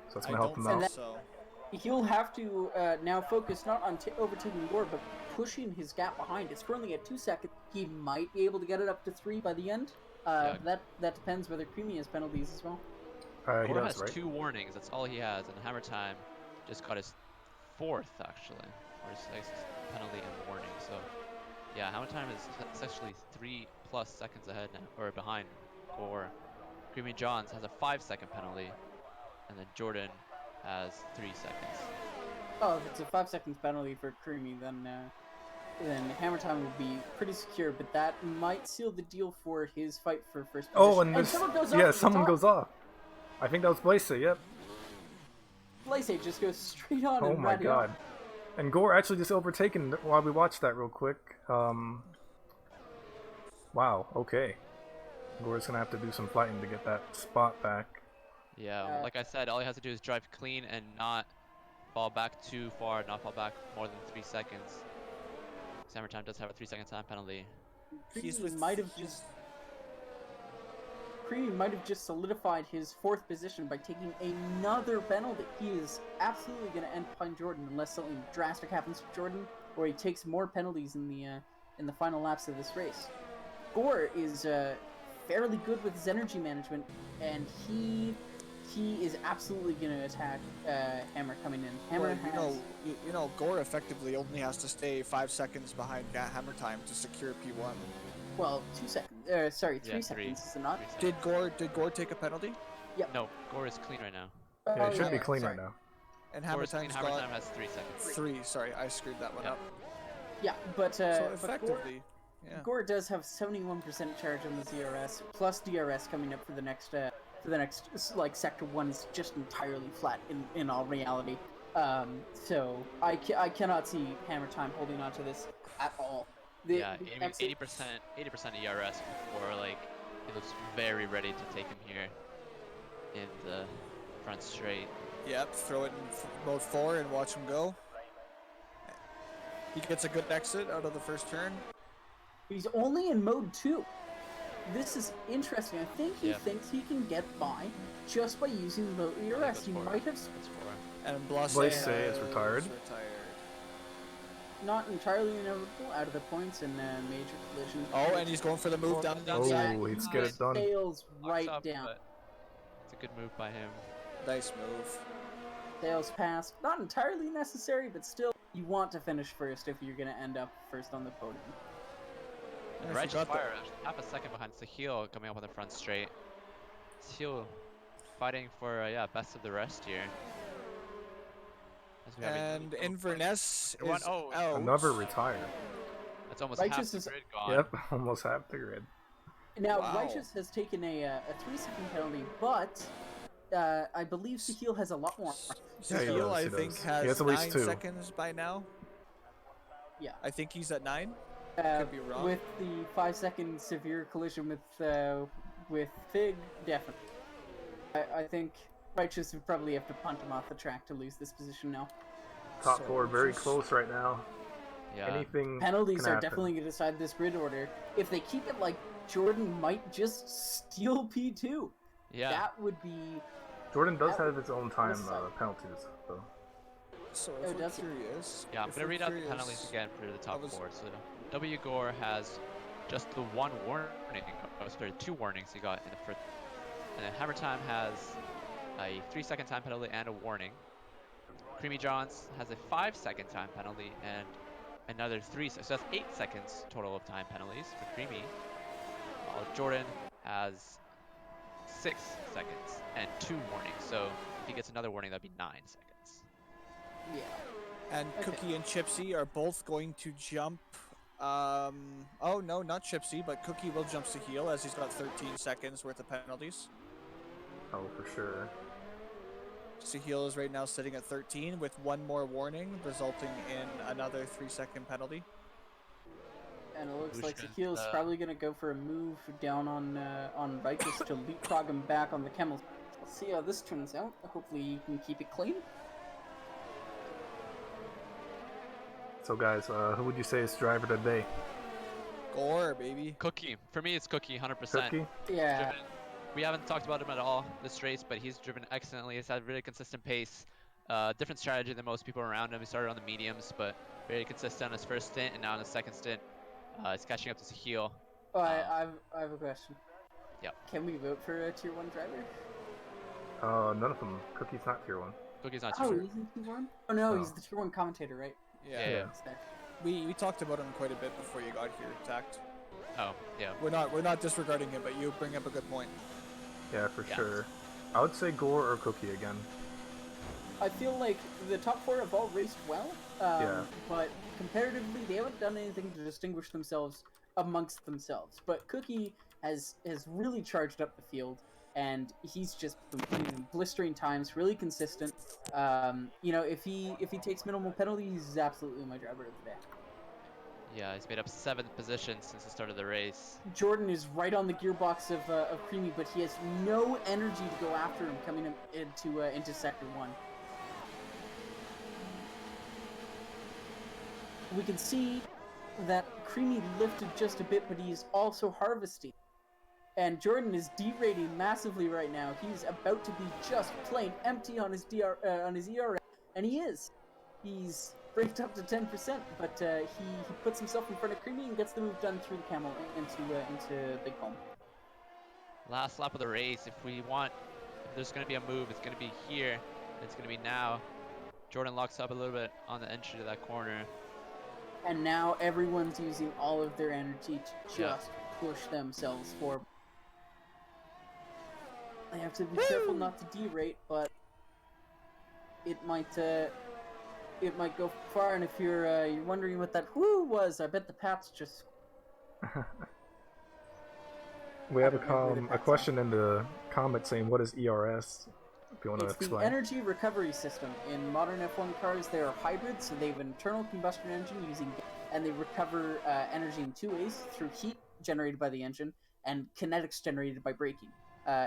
So it's I going to help don't him think out. so. He'll have to now focus not on overtaking Gore, but pushing his gap behind. It's currently at 2 seconds. He might be able to get it up to 3 by the end. Yeah. That depends whether Creamy has penalties as well. He Gore does, has right? 2 warnings. That's all he has. And Hammer Time just got his 4th, actually. Or his 6th penalty and warning. So, yeah, Hammer Time is actually 3+ seconds ahead now, or behind Gore. Creamy Johns has a 5-second penalty. And then Jordan has 3 seconds. Oh, if it's a 5 seconds penalty for Creamy, then Hammer Time will be pretty secure. But that might seal the deal for his fight for first position. Oh, and this, someone goes off yeah, at the someone top. goes off. I think that was Blaise, yep. Blaise just goes straight on. Oh and my right god. on. And Gore actually just overtaken while we watched that real quick. Wow, okay. Gore's gonna have to do some fighting to get that spot back. Yeah, like I said, all he has to do is drive clean and not fall back too far, not fall back more than 3 seconds. Hammer Time does have a 3-second time penalty. Creamy might have just solidified his 4th position by taking another penalty. He is absolutely going to end behind Jordan unless something drastic happens to Jordan, or he takes more penalties in the final laps of this race. Gore is fairly good with his energy management, and he is absolutely going to attack Hammer coming in. Hammer Well, has... you know, Gore effectively only has to stay 5 seconds behind Hammer Time to secure P1. Well, 2 seconds. Sorry, 3 Yeah, seconds, is it not? 3 seconds. Did Gore take a penalty? No, Gore is clean right now. Yeah, it should be yeah. clean sorry. right now. And Gore Hammer is clean. Time's Hammer got Time has 3 seconds. 3. Sorry, I screwed that one Yeah. up. Yeah, but So but effectively, yeah. Gore does have 71% charge on the ZRS, plus DRS coming up for the next like sector 1 is just entirely flat in all reality. So I cannot see Hammer Time holding on to this at all. Yeah, 80% ERS before, like, he looks very ready to take him here in the front straight. Yep, throw it in mode 4 and watch him go. He gets a good exit out of the first turn. He's only in mode 2. This is interesting. I think he Yeah. thinks he can get by just by using the ERS. He might have That's 4. And Blaise Blaise is retired. not entirely inevitable out of the points in major collision. Oh, and he's going for the move down the Oh, downside. let's get it done. Sails right Locks up, down. but it's a good move by him. Nice move. Sails past. Not entirely necessary, but still, you want to finish first if you're going to end up first on the podium. And if you Righteous got the- Fire, half a second behind Sahil coming up on the front straight. Sahil fighting for, best of the rest here. As we have a And yellow Inverness One- is oh, out. Another retire. That's almost Righteous half the is- grid gone. Yep, almost half the grid. Now, Wow. Righteous has taken a 3-second penalty, but I believe Sahil has a lot more. Yeah, he Sahil, does, I he think, does. has, He has at least 9 2. seconds by now. Yeah. I think he's at 9. Uh, Could be wrong. With the 5-second severe collision with Fig, definitely. I think Righteous would probably have to punt him off the track to lose this position now. Top So 4 very just- close right now. Yeah. Anything Penalties can are happen. definitely going to decide this grid order. If they keep it like Jordan might just steal P2, Yeah. that would be... Jordan does That have his own time suck. penalties, though. So Oh, if we're does it? curious, Yeah, I'm if gonna we're read out the curious- penalties again for the top was- 4. So W Gore has just the 1 warning. Oh, sorry, 2 warnings he got in the first. And then Hammer Time has a 3-second time penalty and a warning. Creamy Johns has a 5-second time penalty and another 3 seconds. So that's 8 seconds total of time penalties for Creamy. While Jordan has 6 seconds and 2 warnings. So if he gets another warning, that'd be 9 seconds. Yeah. And Okay. Cookie and Chipsy are both going to jump. Oh no, not Chipsy, but Cookie will jump Sahil as he's got 13 seconds worth of penalties. Oh, for sure. Sahil is right now sitting at 13 with 1 more warning, resulting in another 3-second penalty. And it looks like Bushkin's, Sahil's probably gonna go for a move down on Righteous to leapfrog him back on the camels. Let's see how this turns out. Hopefully you can keep it clean. So guys, who would you say is driver today? Gore, baby. Cookie. For me, it's Cookie, 100%. Cookie? Yeah. Driven, we haven't talked about him at all this race, but he's driven excellently. He's had a really consistent pace. Different strategy than most people around him. He started on the mediums, but very consistent on his first stint, and now on his second stint, he's catching up to Sahil. Oh, I have a question. Yep. Can we vote for a tier 1 driver? None of them. Cookie's not tier 1. Cookie's not Oh, too sure. he's the tier 1? Oh no, Oh. he's the tier 1 commentator, right? Yeah. There. We talked about him quite a bit before you got here, Tact. Oh, yeah. We're not disregarding him, but you bring up a good point. Yeah, for Yeah. sure. I would say Gore or Cookie again. I feel like the top 4 have all raced well, Yeah. but comparatively, they haven't done anything to distinguish themselves amongst themselves. But Cookie has really charged up the field, and he's just been blistering times, really consistent. You know, if he takes minimal penalties, he's absolutely my driver of the day. Yeah, he's made up 7 positions since the start of the race. Jordan is right on the gearbox of Creamy, but he has no energy to go after him coming into Sector 1. We can see that Creamy lifted just a bit, but he's also harvesting. And Jordan is derating massively right now. He's about to be just plain empty on his ERA, and he is. He's braked up to 10%, but he puts himself in front of Creamy and gets the move done through the camel into Big Home. Last lap of the race, if there's going to be a move, it's going to be here, and it's going to be now. Jordan locks up a little bit on the entry to that corner. And now everyone's using all of their energy to just push themselves forward. They have to be careful not to derate, but it might go far. And if you're wondering what that whoo was, I bet the Pats just. We have I don't know where the a Pats question in the comment saying, what is ERS? If you want to It's the explain. energy recovery system. In modern F1 cars, they are hybrids, so they have an internal combustion engine using, and they recover energy in 2 ways: through heat generated by the engine and kinetics generated by braking.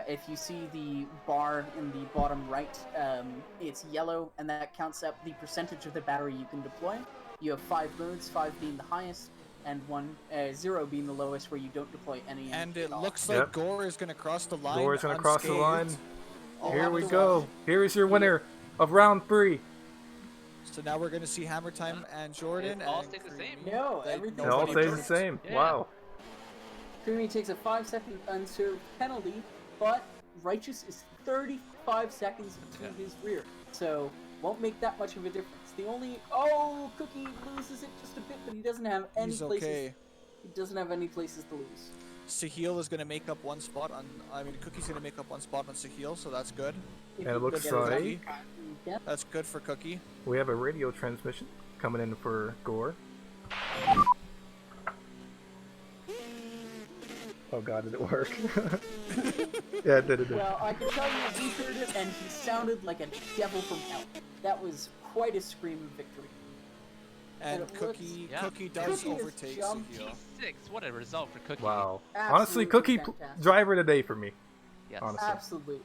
If you see the bar in the bottom right, it's yellow, and that counts up the percentage of the battery you can deploy. You have 5 modes, 5 being the highest, and 0 being the lowest, where you don't deploy any energy. And it at all. looks like Yep. Gore is going to cross the line. Gore's gonna cross the line. unscathed. Here All we the go. way. Here is your winner of round 3. So now we're going to see Hammer Time and Jordan. It all and stays the same. Creamy. No, They- everything It all nobody stays the burnt. same. Yeah. Wow. Creamy takes a 5-second unserved penalty, but Righteous is 35 seconds to his rear, so won't make that much of a difference. The only Cookie loses it just a bit, but he doesn't have any He's places. okay. He doesn't have any places to lose. Sahil is going to make up 1 spot on. Cookie's going to make up 1 spot on Sahil, so that's good. If And it he looks gets it like- done, yeah. That's good for Cookie. We have a radio transmission coming in for Gore. Oh god, did it work? Yeah, it did. Well, I can tell you, we heard it, and he sounded like a devil from hell. That was quite a scream of victory. And it Cookie, Yeah. Cookie does Cookie has overtake jumped. Sahil. P6, what a result for Cookie. Wow. Absolutely Honestly, Cookie fantastic. driver today for me. Yes. Honestly. Absolutely.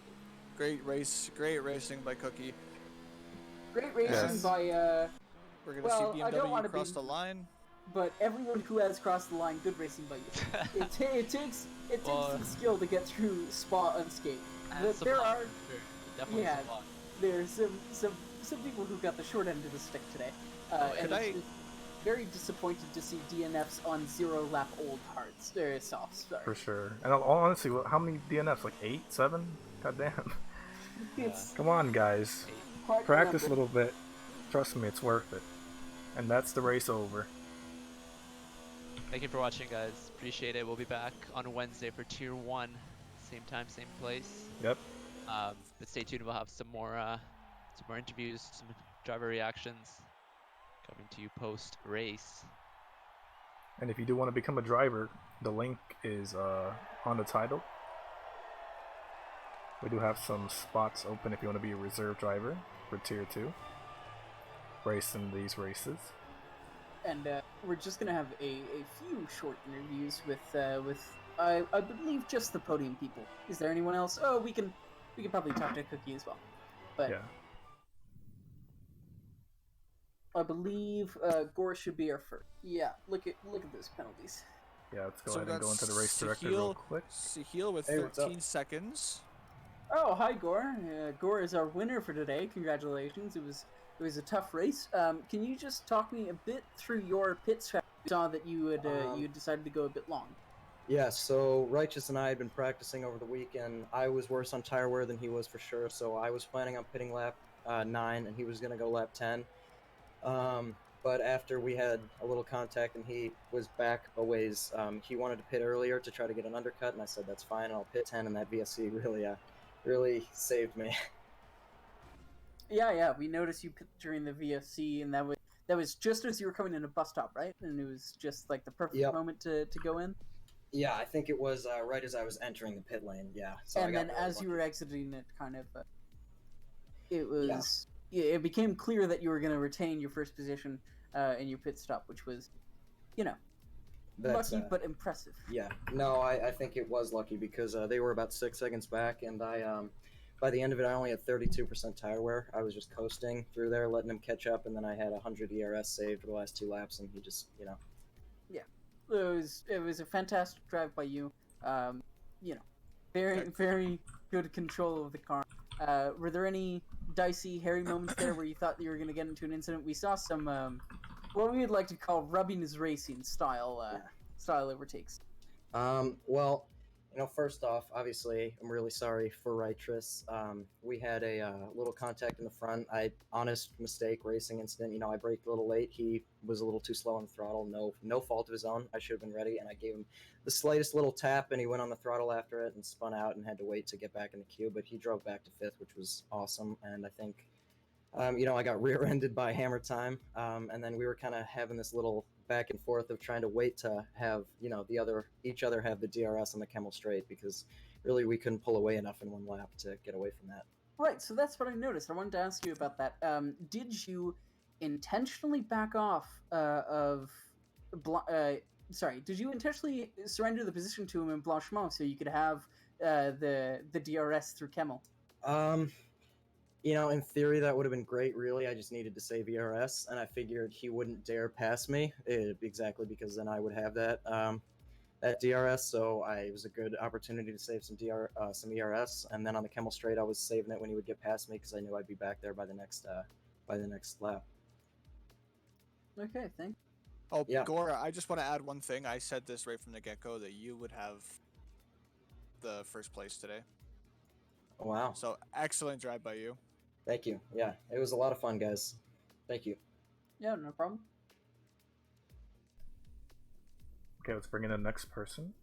Great racing by Cookie. Great racing Yes. by We're going to Well, see I don't wanna BMW cross be- the line. but everyone who has crossed the line, good racing by you. it takes Well, some skill to get through Spa unscathed. But Some there luck, are for sure. Definitely yeah. some luck. there's some people who got the short end of the stick today, and Could it's very disappointed to see DNFs on 0 lap old hards. Softs. Sorry. For sure. And honestly, how many DNFs? Like 8, 7? God damn. It's Come on, guys. hard to Practice a remember. little bit. Trust me, it's worth it. And that's the race over. Thank you for watching, guys. Appreciate it. We'll be back on Wednesday for Tier 1. Same time, same place. Yep. But stay tuned. We'll have some more interviews, some driver reactions coming to you post-race. And if you do want to become a driver, the link is on the title. We do have some spots open if you want to be a reserve driver for Tier 2. Racing these races. And we're just gonna have a few short interviews with I believe just the podium people. Is there anyone else? Oh, we can probably talk to Cookie as well. But Yeah. I believe Gore should be our first. Yeah, look at those penalties. Yeah, let's go So ahead and go into the race director real quick. Sahil with Hey, what's up? 13 seconds. Oh, hi Gore. Gore is our winner for today. Congratulations. It was a tough race. Can you just talk me a bit through your pit strategy? I saw that you had decided to go a bit long. Yeah, so Righteous and I had been practicing over the weekend. I was worse on tire wear than he was for sure, so I was planning on pitting lap 9, and he was going to go lap 10. But after we had a little contact and he was back a ways, he wanted to pit earlier to try to get an undercut, and I said, that's fine, I'll pit 10, and that VSC really saved me. Yeah, we noticed you pit during the VFC, and that was just as you were coming in a bus stop, right? And it was just like the perfect moment to go in. Yeah, I think it was right as I was entering the pit lane, yeah. So and then as you were exiting it, kind of, it was... Yeah, it became clear that you were going to retain your first position in your pit stop, which was, lucky but impressive. Yeah, no, I think it was lucky because they were about 6 seconds back, and by the end of it, I only had 32% tire wear. I was just coasting through there, letting him catch up, and then I had 100 ERS saved for the last 2 laps, and he just, Yeah, it was a fantastic drive by you. Very good control of the car. Were there any dicey, hairy moments there where you thought you were going to get into an incident? We saw some, what we would like to call rubbing is racing style overtakes. Well, first off, obviously, I'm really sorry for Righteous. We had a little contact in the front. Honest mistake, racing incident. I braked a little late. He was a little too slow on the throttle. No fault of his own. I should have been ready, and I gave him the slightest little tap, and he went on the throttle after it and spun out and had to wait to get back in the queue. But he drove back to 5th, which was awesome. And I think, I got rear-ended by Hammer Time, and then we were kind of having this little back and forth of trying to wait to have each other have the DRS on the Camel Straight, because really we couldn't pull away enough in one lap to get away from that. Right, so that's what I noticed. I wanted to ask you about that. Did you intentionally back off did you intentionally surrender the position to him in Blanchement so you could have the DRS through Kemmel? In theory, that would have been great, really. I just needed to save ERS, and I figured he wouldn't dare pass me, exactly because then I would have that DRS, so it was a good opportunity to save some ERS, and then on the Kemmel Straight, I was saving it when he would get past me because I knew I'd be back there by the next lap. Okay, thanks. Oh, yeah. Gore, I just want to add one thing. I said this right from the get-go, that you would have the first place today. Wow. So, excellent drive by you. Thank you. Yeah, it was a lot of fun, guys. Thank you. Yeah, no problem. Okay, let's bring in the next person.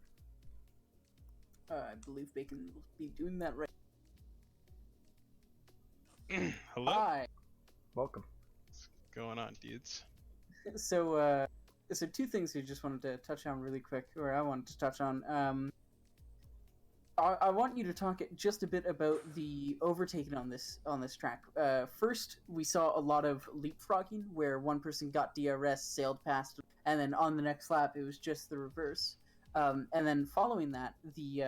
I believe Bacon will be doing that right. Hello. Hi. Welcome. What's going on, dudes? So 2 things we just wanted to touch on really quick, or I wanted to touch on. I want you to talk just a bit about the overtaking on this track. First, we saw a lot of leapfrogging, where one person got DRS, sailed past, and then on the next lap, it was just the reverse. And then following that, we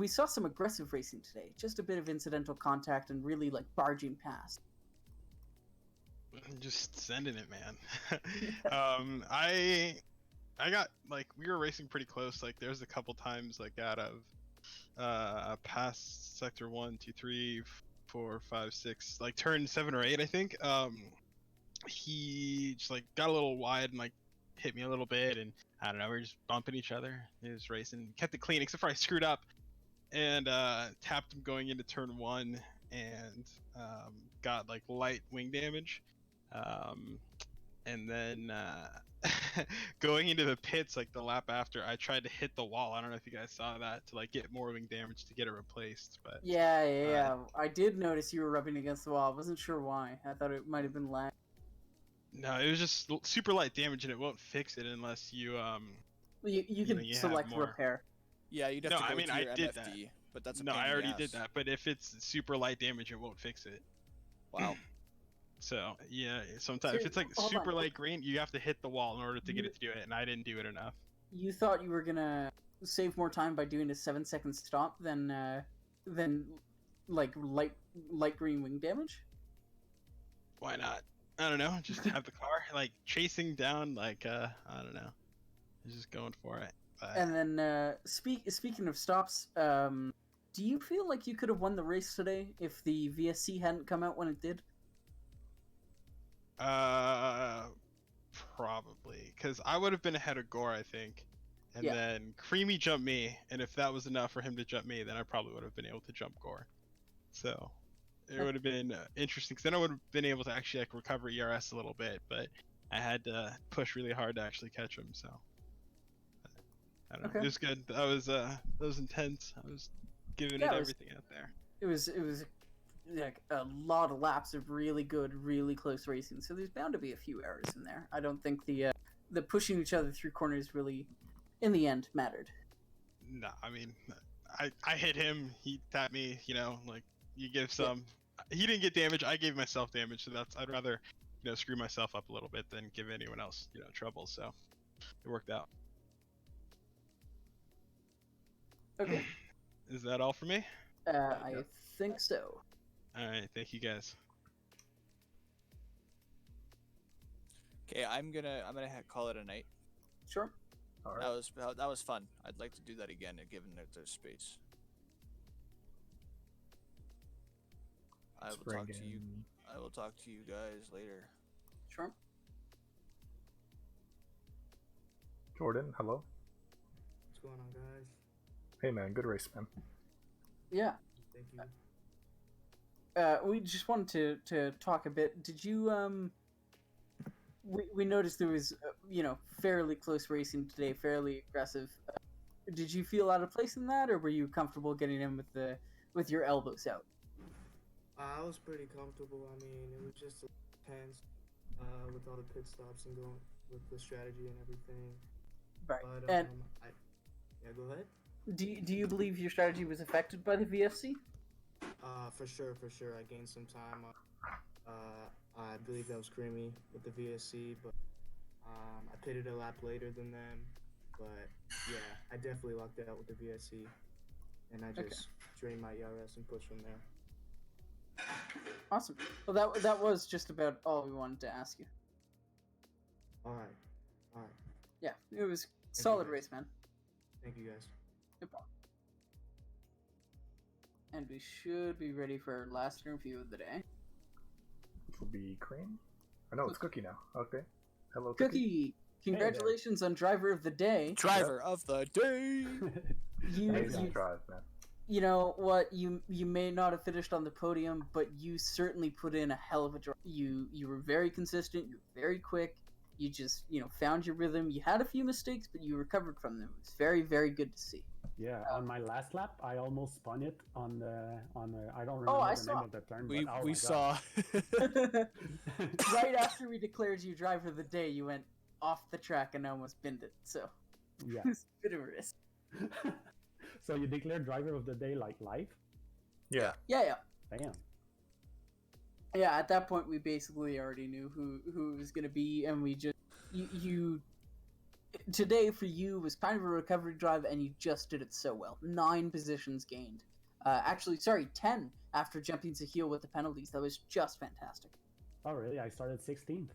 saw some aggressive racing today. Just a bit of incidental contact and really barging past. I'm just sending it, man. I got we were racing pretty close. There's a couple times out of past sector 1, 2, 3, 4, 5, 6, turn 7 or 8, I think. He just got a little wide and hit me a little bit, and I don't know, we were just bumping each other. He was racing, kept it clean, except for I screwed up and tapped him going into turn 1, and got like light wing damage. And then going into the pits like the lap after, I tried to hit the wall. I don't know if you guys saw that, to like get more wing damage to get it replaced. But Yeah. I did notice you were rubbing against the wall. I wasn't sure why. I thought it might have been lag. no, it was just super light damage, and it won't fix it unless you You can you have select more. repair. Yeah, you'd have No, to go I mean, to I your did MFD, that. but that's a No, pain I in the already did ass. that. But if it's super light damage, it won't fix it. Wow. So yeah, sometimes So, if it's like hold super on. light green, you have to hit the wall in order to get it to do it, and I didn't do it enough. You thought you were gonna save more time by doing a 7-second stop than like light green wing damage? Why not? I don't know. Just have the car like chasing down like I don't know. Just going for it. But And then speaking of stops, do you feel like you could have won the race today if the VSC hadn't come out when it did? probably because I would have been ahead of Gore, I think, and Yeah. then Creamy jumped me, and if that was enough for him to jump me, then I probably would have been able to jump Gore. So it would have been interesting because then I would have been able to actually like recover ERS a little bit, but I had to push really hard to actually catch him. So I don't know. Okay. It was good. That was intense. I was giving Yeah, it it was- everything out there. It was like a lot of laps of really good, really close racing. So there's bound to be a few errors in there. I don't think the pushing each other through corners really, in the end, mattered. No, I mean, I hit him. He tapped me. You know, like you give some. He didn't get damage. I gave myself damage. So I'd rather, screw myself up a little bit than give anyone else, trouble. So it worked out. Okay. Is that all for me? I think so. All right. Thank you guys. Okay, I'm gonna call it a night. Sure. All right. That was fun. I'd like to do that again, given that there's space. I Let's will bring talk to you. in- I will talk to you guys later. Sure. Jordan, hello. What's going on, guys? Hey man, good race, man. Yeah. Thank you. We just wanted to talk a bit. Did you we noticed there was fairly close racing today, fairly aggressive. Did you feel out of place in that, or were you comfortable getting in with your elbows out? I was pretty comfortable. I mean, it was just tense with all the pit stops and going with the strategy and everything. Right. But And yeah, go ahead. do you believe your strategy was affected by the VSC? For sure. I gained some time. I believe that was Creamy with the VSC, but I pitted a lap later than them. But yeah, I definitely lucked out with the VSC, and I just drained my ERS and pushed from there. Awesome. Well, that was just about all we wanted to ask you. All right. Yeah, it was solid guys. race, man. Thank you, guys. No problem. And we should be ready for our last interview of the day. Which will be Cream. I know it's Cookie now. Okay. Hello, Cookie, congratulations on driver of the day. Driver of the day. Amazing drive, man. You know what? You may not have finished on the podium, but you certainly put in a hell of a drive. You were very consistent. You were very quick. You just found your rhythm. You had a few mistakes, but you recovered from them. It was very, very good to see. Yeah, on my last lap, I almost spun it on the I don't Oh, remember I the saw. name of the turn. We but, oh we my God. saw. Right after we declared you driver of the day, you went off the track and almost binned it. So Yeah. it's a bit of a risk. So you declared driver of the day like live? Yeah. Yeah. Damn. Yeah, at that point we basically already knew who it was gonna be, and we just you today for you was kind of a recovery drive, and you just did it so well. 9 positions gained. Actually, sorry, 10 after jumping to heel with the penalties. That was just fantastic. Oh really? I started 16th.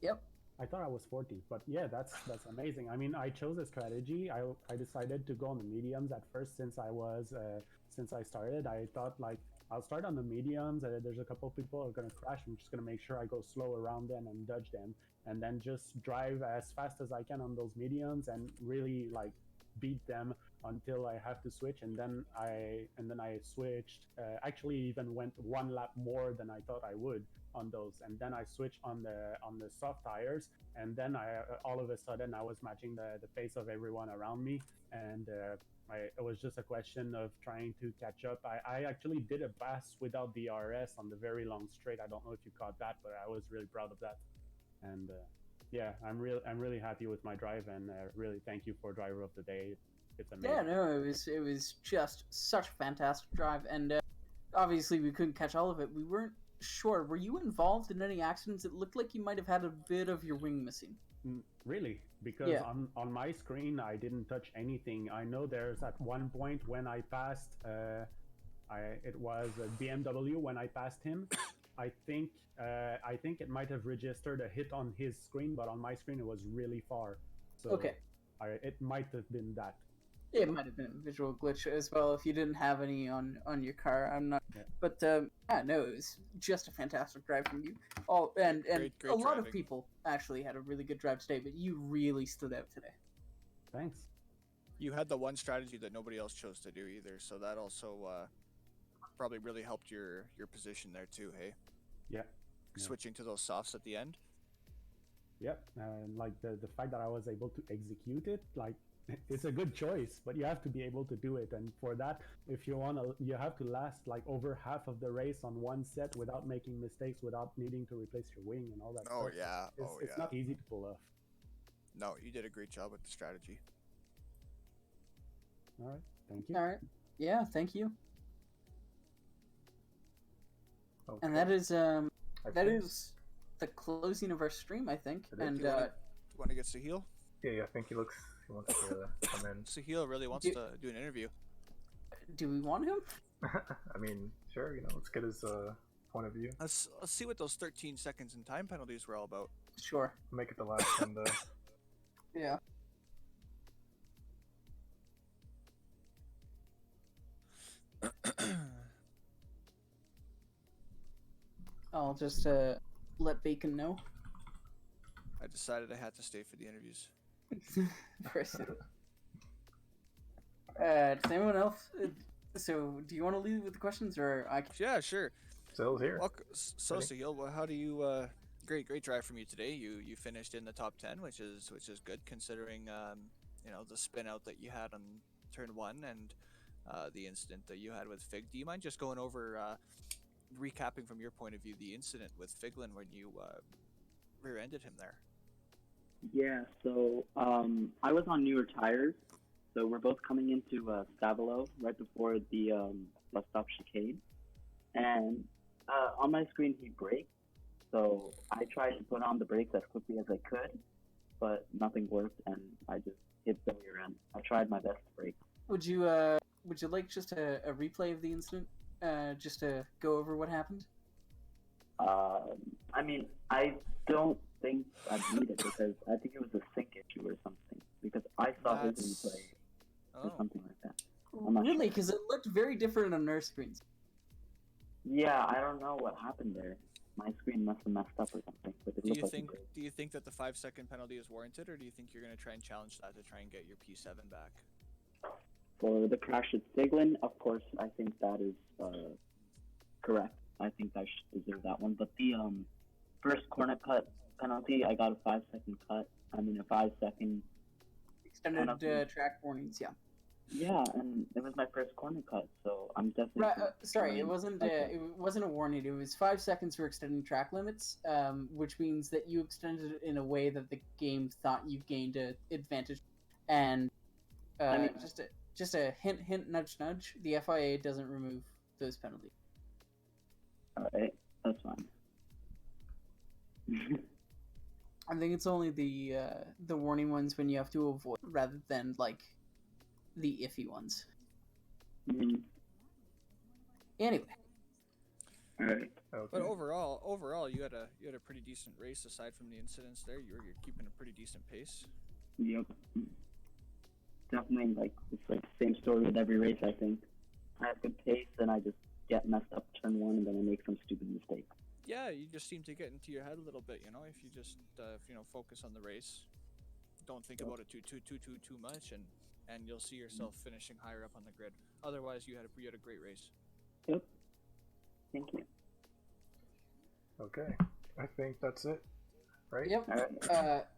Yep. I thought I was 40th, but yeah, that's amazing. I mean, I chose a strategy. I decided to go on the mediums at first since I started. I thought like I'll start on the mediums. There's a couple people who are gonna crash. I'm just gonna make sure I go slow around them and dodge them, and then just drive as fast as I can on those mediums and really like beat them until I have to switch, and then I switched. Actually, even went one lap more than I thought I would on those, and then I switched on the soft tires, and then I all of a sudden I was matching the pace of everyone around me, and it was just a question of trying to catch up. I actually did a pass without the RS on the very long straight. I don't know if you caught that, but I was really proud of that. And yeah, I'm really happy with my drive, and really thank you for driver of the day. It's amazing. Yeah, no, it was just such a fantastic drive, and obviously we couldn't catch all of it. We weren't sure. Were you involved in any accidents? It looked like you might have had a bit of your wing missing. Really? Because Yeah. on my screen I didn't touch anything. I know there's at one point when I passed, it was a BMW when I passed him. I think it might have registered a hit on his screen, but on my screen it was really far. So Okay. It might have been that. It might have been a visual glitch as well if you didn't have any on your car. I'm not, Yeah. but yeah, no, it was just a fantastic drive from you. Oh, and Great a lot of driving. people actually had a really good drive today, but you really stood out today. Thanks. You had the one strategy that nobody else chose to do either, so that also probably really helped your position there too. Hey, Yeah. switching to those softs at the end. Yep. And like the fact that I was able to execute it, like it's a good choice, but you have to be able to do it. And for that, if you you have to last like over half of the race on one set without making mistakes, without needing to replace your wing and all that Oh stuff. yeah, It's not easy to pull off. No, you did a great job with the strategy. All right. Thank you. All right. Yeah, thank you. Okay. And that is I think- the closing of our stream, I think. It is. And Do you want to get Sahil? Yeah, I think he wants to come in. Sahil really wants Do- to do an interview. do we want him? I mean, sure, let's get his point of view. Let's see what those 13 seconds and time penalties were all about. Sure. Make it the last one, though. Yeah. I'll just let Bacon know. I decided I had to stay for the interviews. First. Does anyone else? So, do you want to lead with the questions, or I can? Yeah, sure. Still's here. So Ready? Sahil, well, how do you? Great drive from you today. You finished in the top 10, which is good considering the spin out that you had on turn 1 and the incident that you had with Fig. Do you mind just going over recapping from your point of view the incident with Figlin when you rear-ended him there? Yeah, so I was on newer tires, so we're both coming into Stavilo right before the bus stop chicane, and on my screen he braked, so I tried to put on the brakes as quickly as I could, but nothing worked, and I just hit the rear end. I tried my best to brake. Would you like just a replay of the incident, just to go over what happened? I mean, I don't think I need it because I think it was a sync issue or something, because I saw his replay or something like that. I'm not Really? sure. Because it looked very different on our screens. Yeah, I don't know what happened there. My screen must have messed up or something. But it Do looked you like think it did. do you think that the 5-second penalty is warranted, or do you think you're going to try and challenge that to try and get your P7 back? For the crash at Stiglin, of course, I think that is correct. I think I should deserve that one. But the first corner cut penalty, I got a 5-second cut. I mean, a 5-second Extended penalty. track warnings, yeah. Yeah, and it was my first corner cut, so I'm definitely. Right, sorry, it trying- wasn't. Okay. It wasn't a warning. It was 5 seconds for extending track limits, which means that you extended it in a way that the game thought you gained an advantage. And I mean- just a hint, nudge, nudge. The FIA doesn't remove those penalties. Alright, that's fine. I think it's only the warning ones when you have to avoid, rather than like the iffy ones. Mhm. Anyway, Alright. Okay. But overall, you had a pretty decent race aside from the incidents there. You're keeping a pretty decent pace. Yep. Definitely, it's like the same story with every race, I think. I have good pace, and I just get messed up turn 1, and then I make some stupid mistake. Yeah, you just seem to get into your head a little bit, if you just focus on the race, don't think about it too much, and and you'll see yourself finishing higher up on the grid. Otherwise, you had a great race. Yep. Thank you. Okay, I think that's it, right? Yep.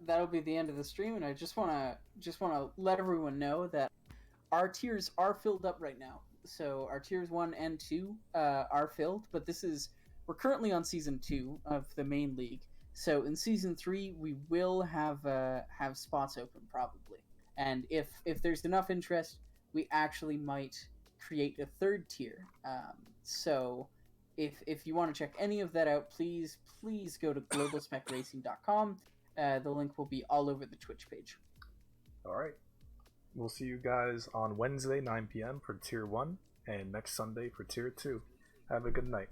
That'll be the end of the stream, and I just wanna let everyone know that our tiers are filled up right now. So our tiers 1 and 2 are filled, but we're currently on season 2 of the main league. So in season 3 we will have spots open probably, and if there's enough interest, we actually might create a third tier. So if you want to check any of that out, please go to globalspecracing.com. The link will be all over the Twitch page. All right. We'll see you guys on Wednesday, 9 p.m. for Tier 1, and next Sunday for Tier 2. Have a good night.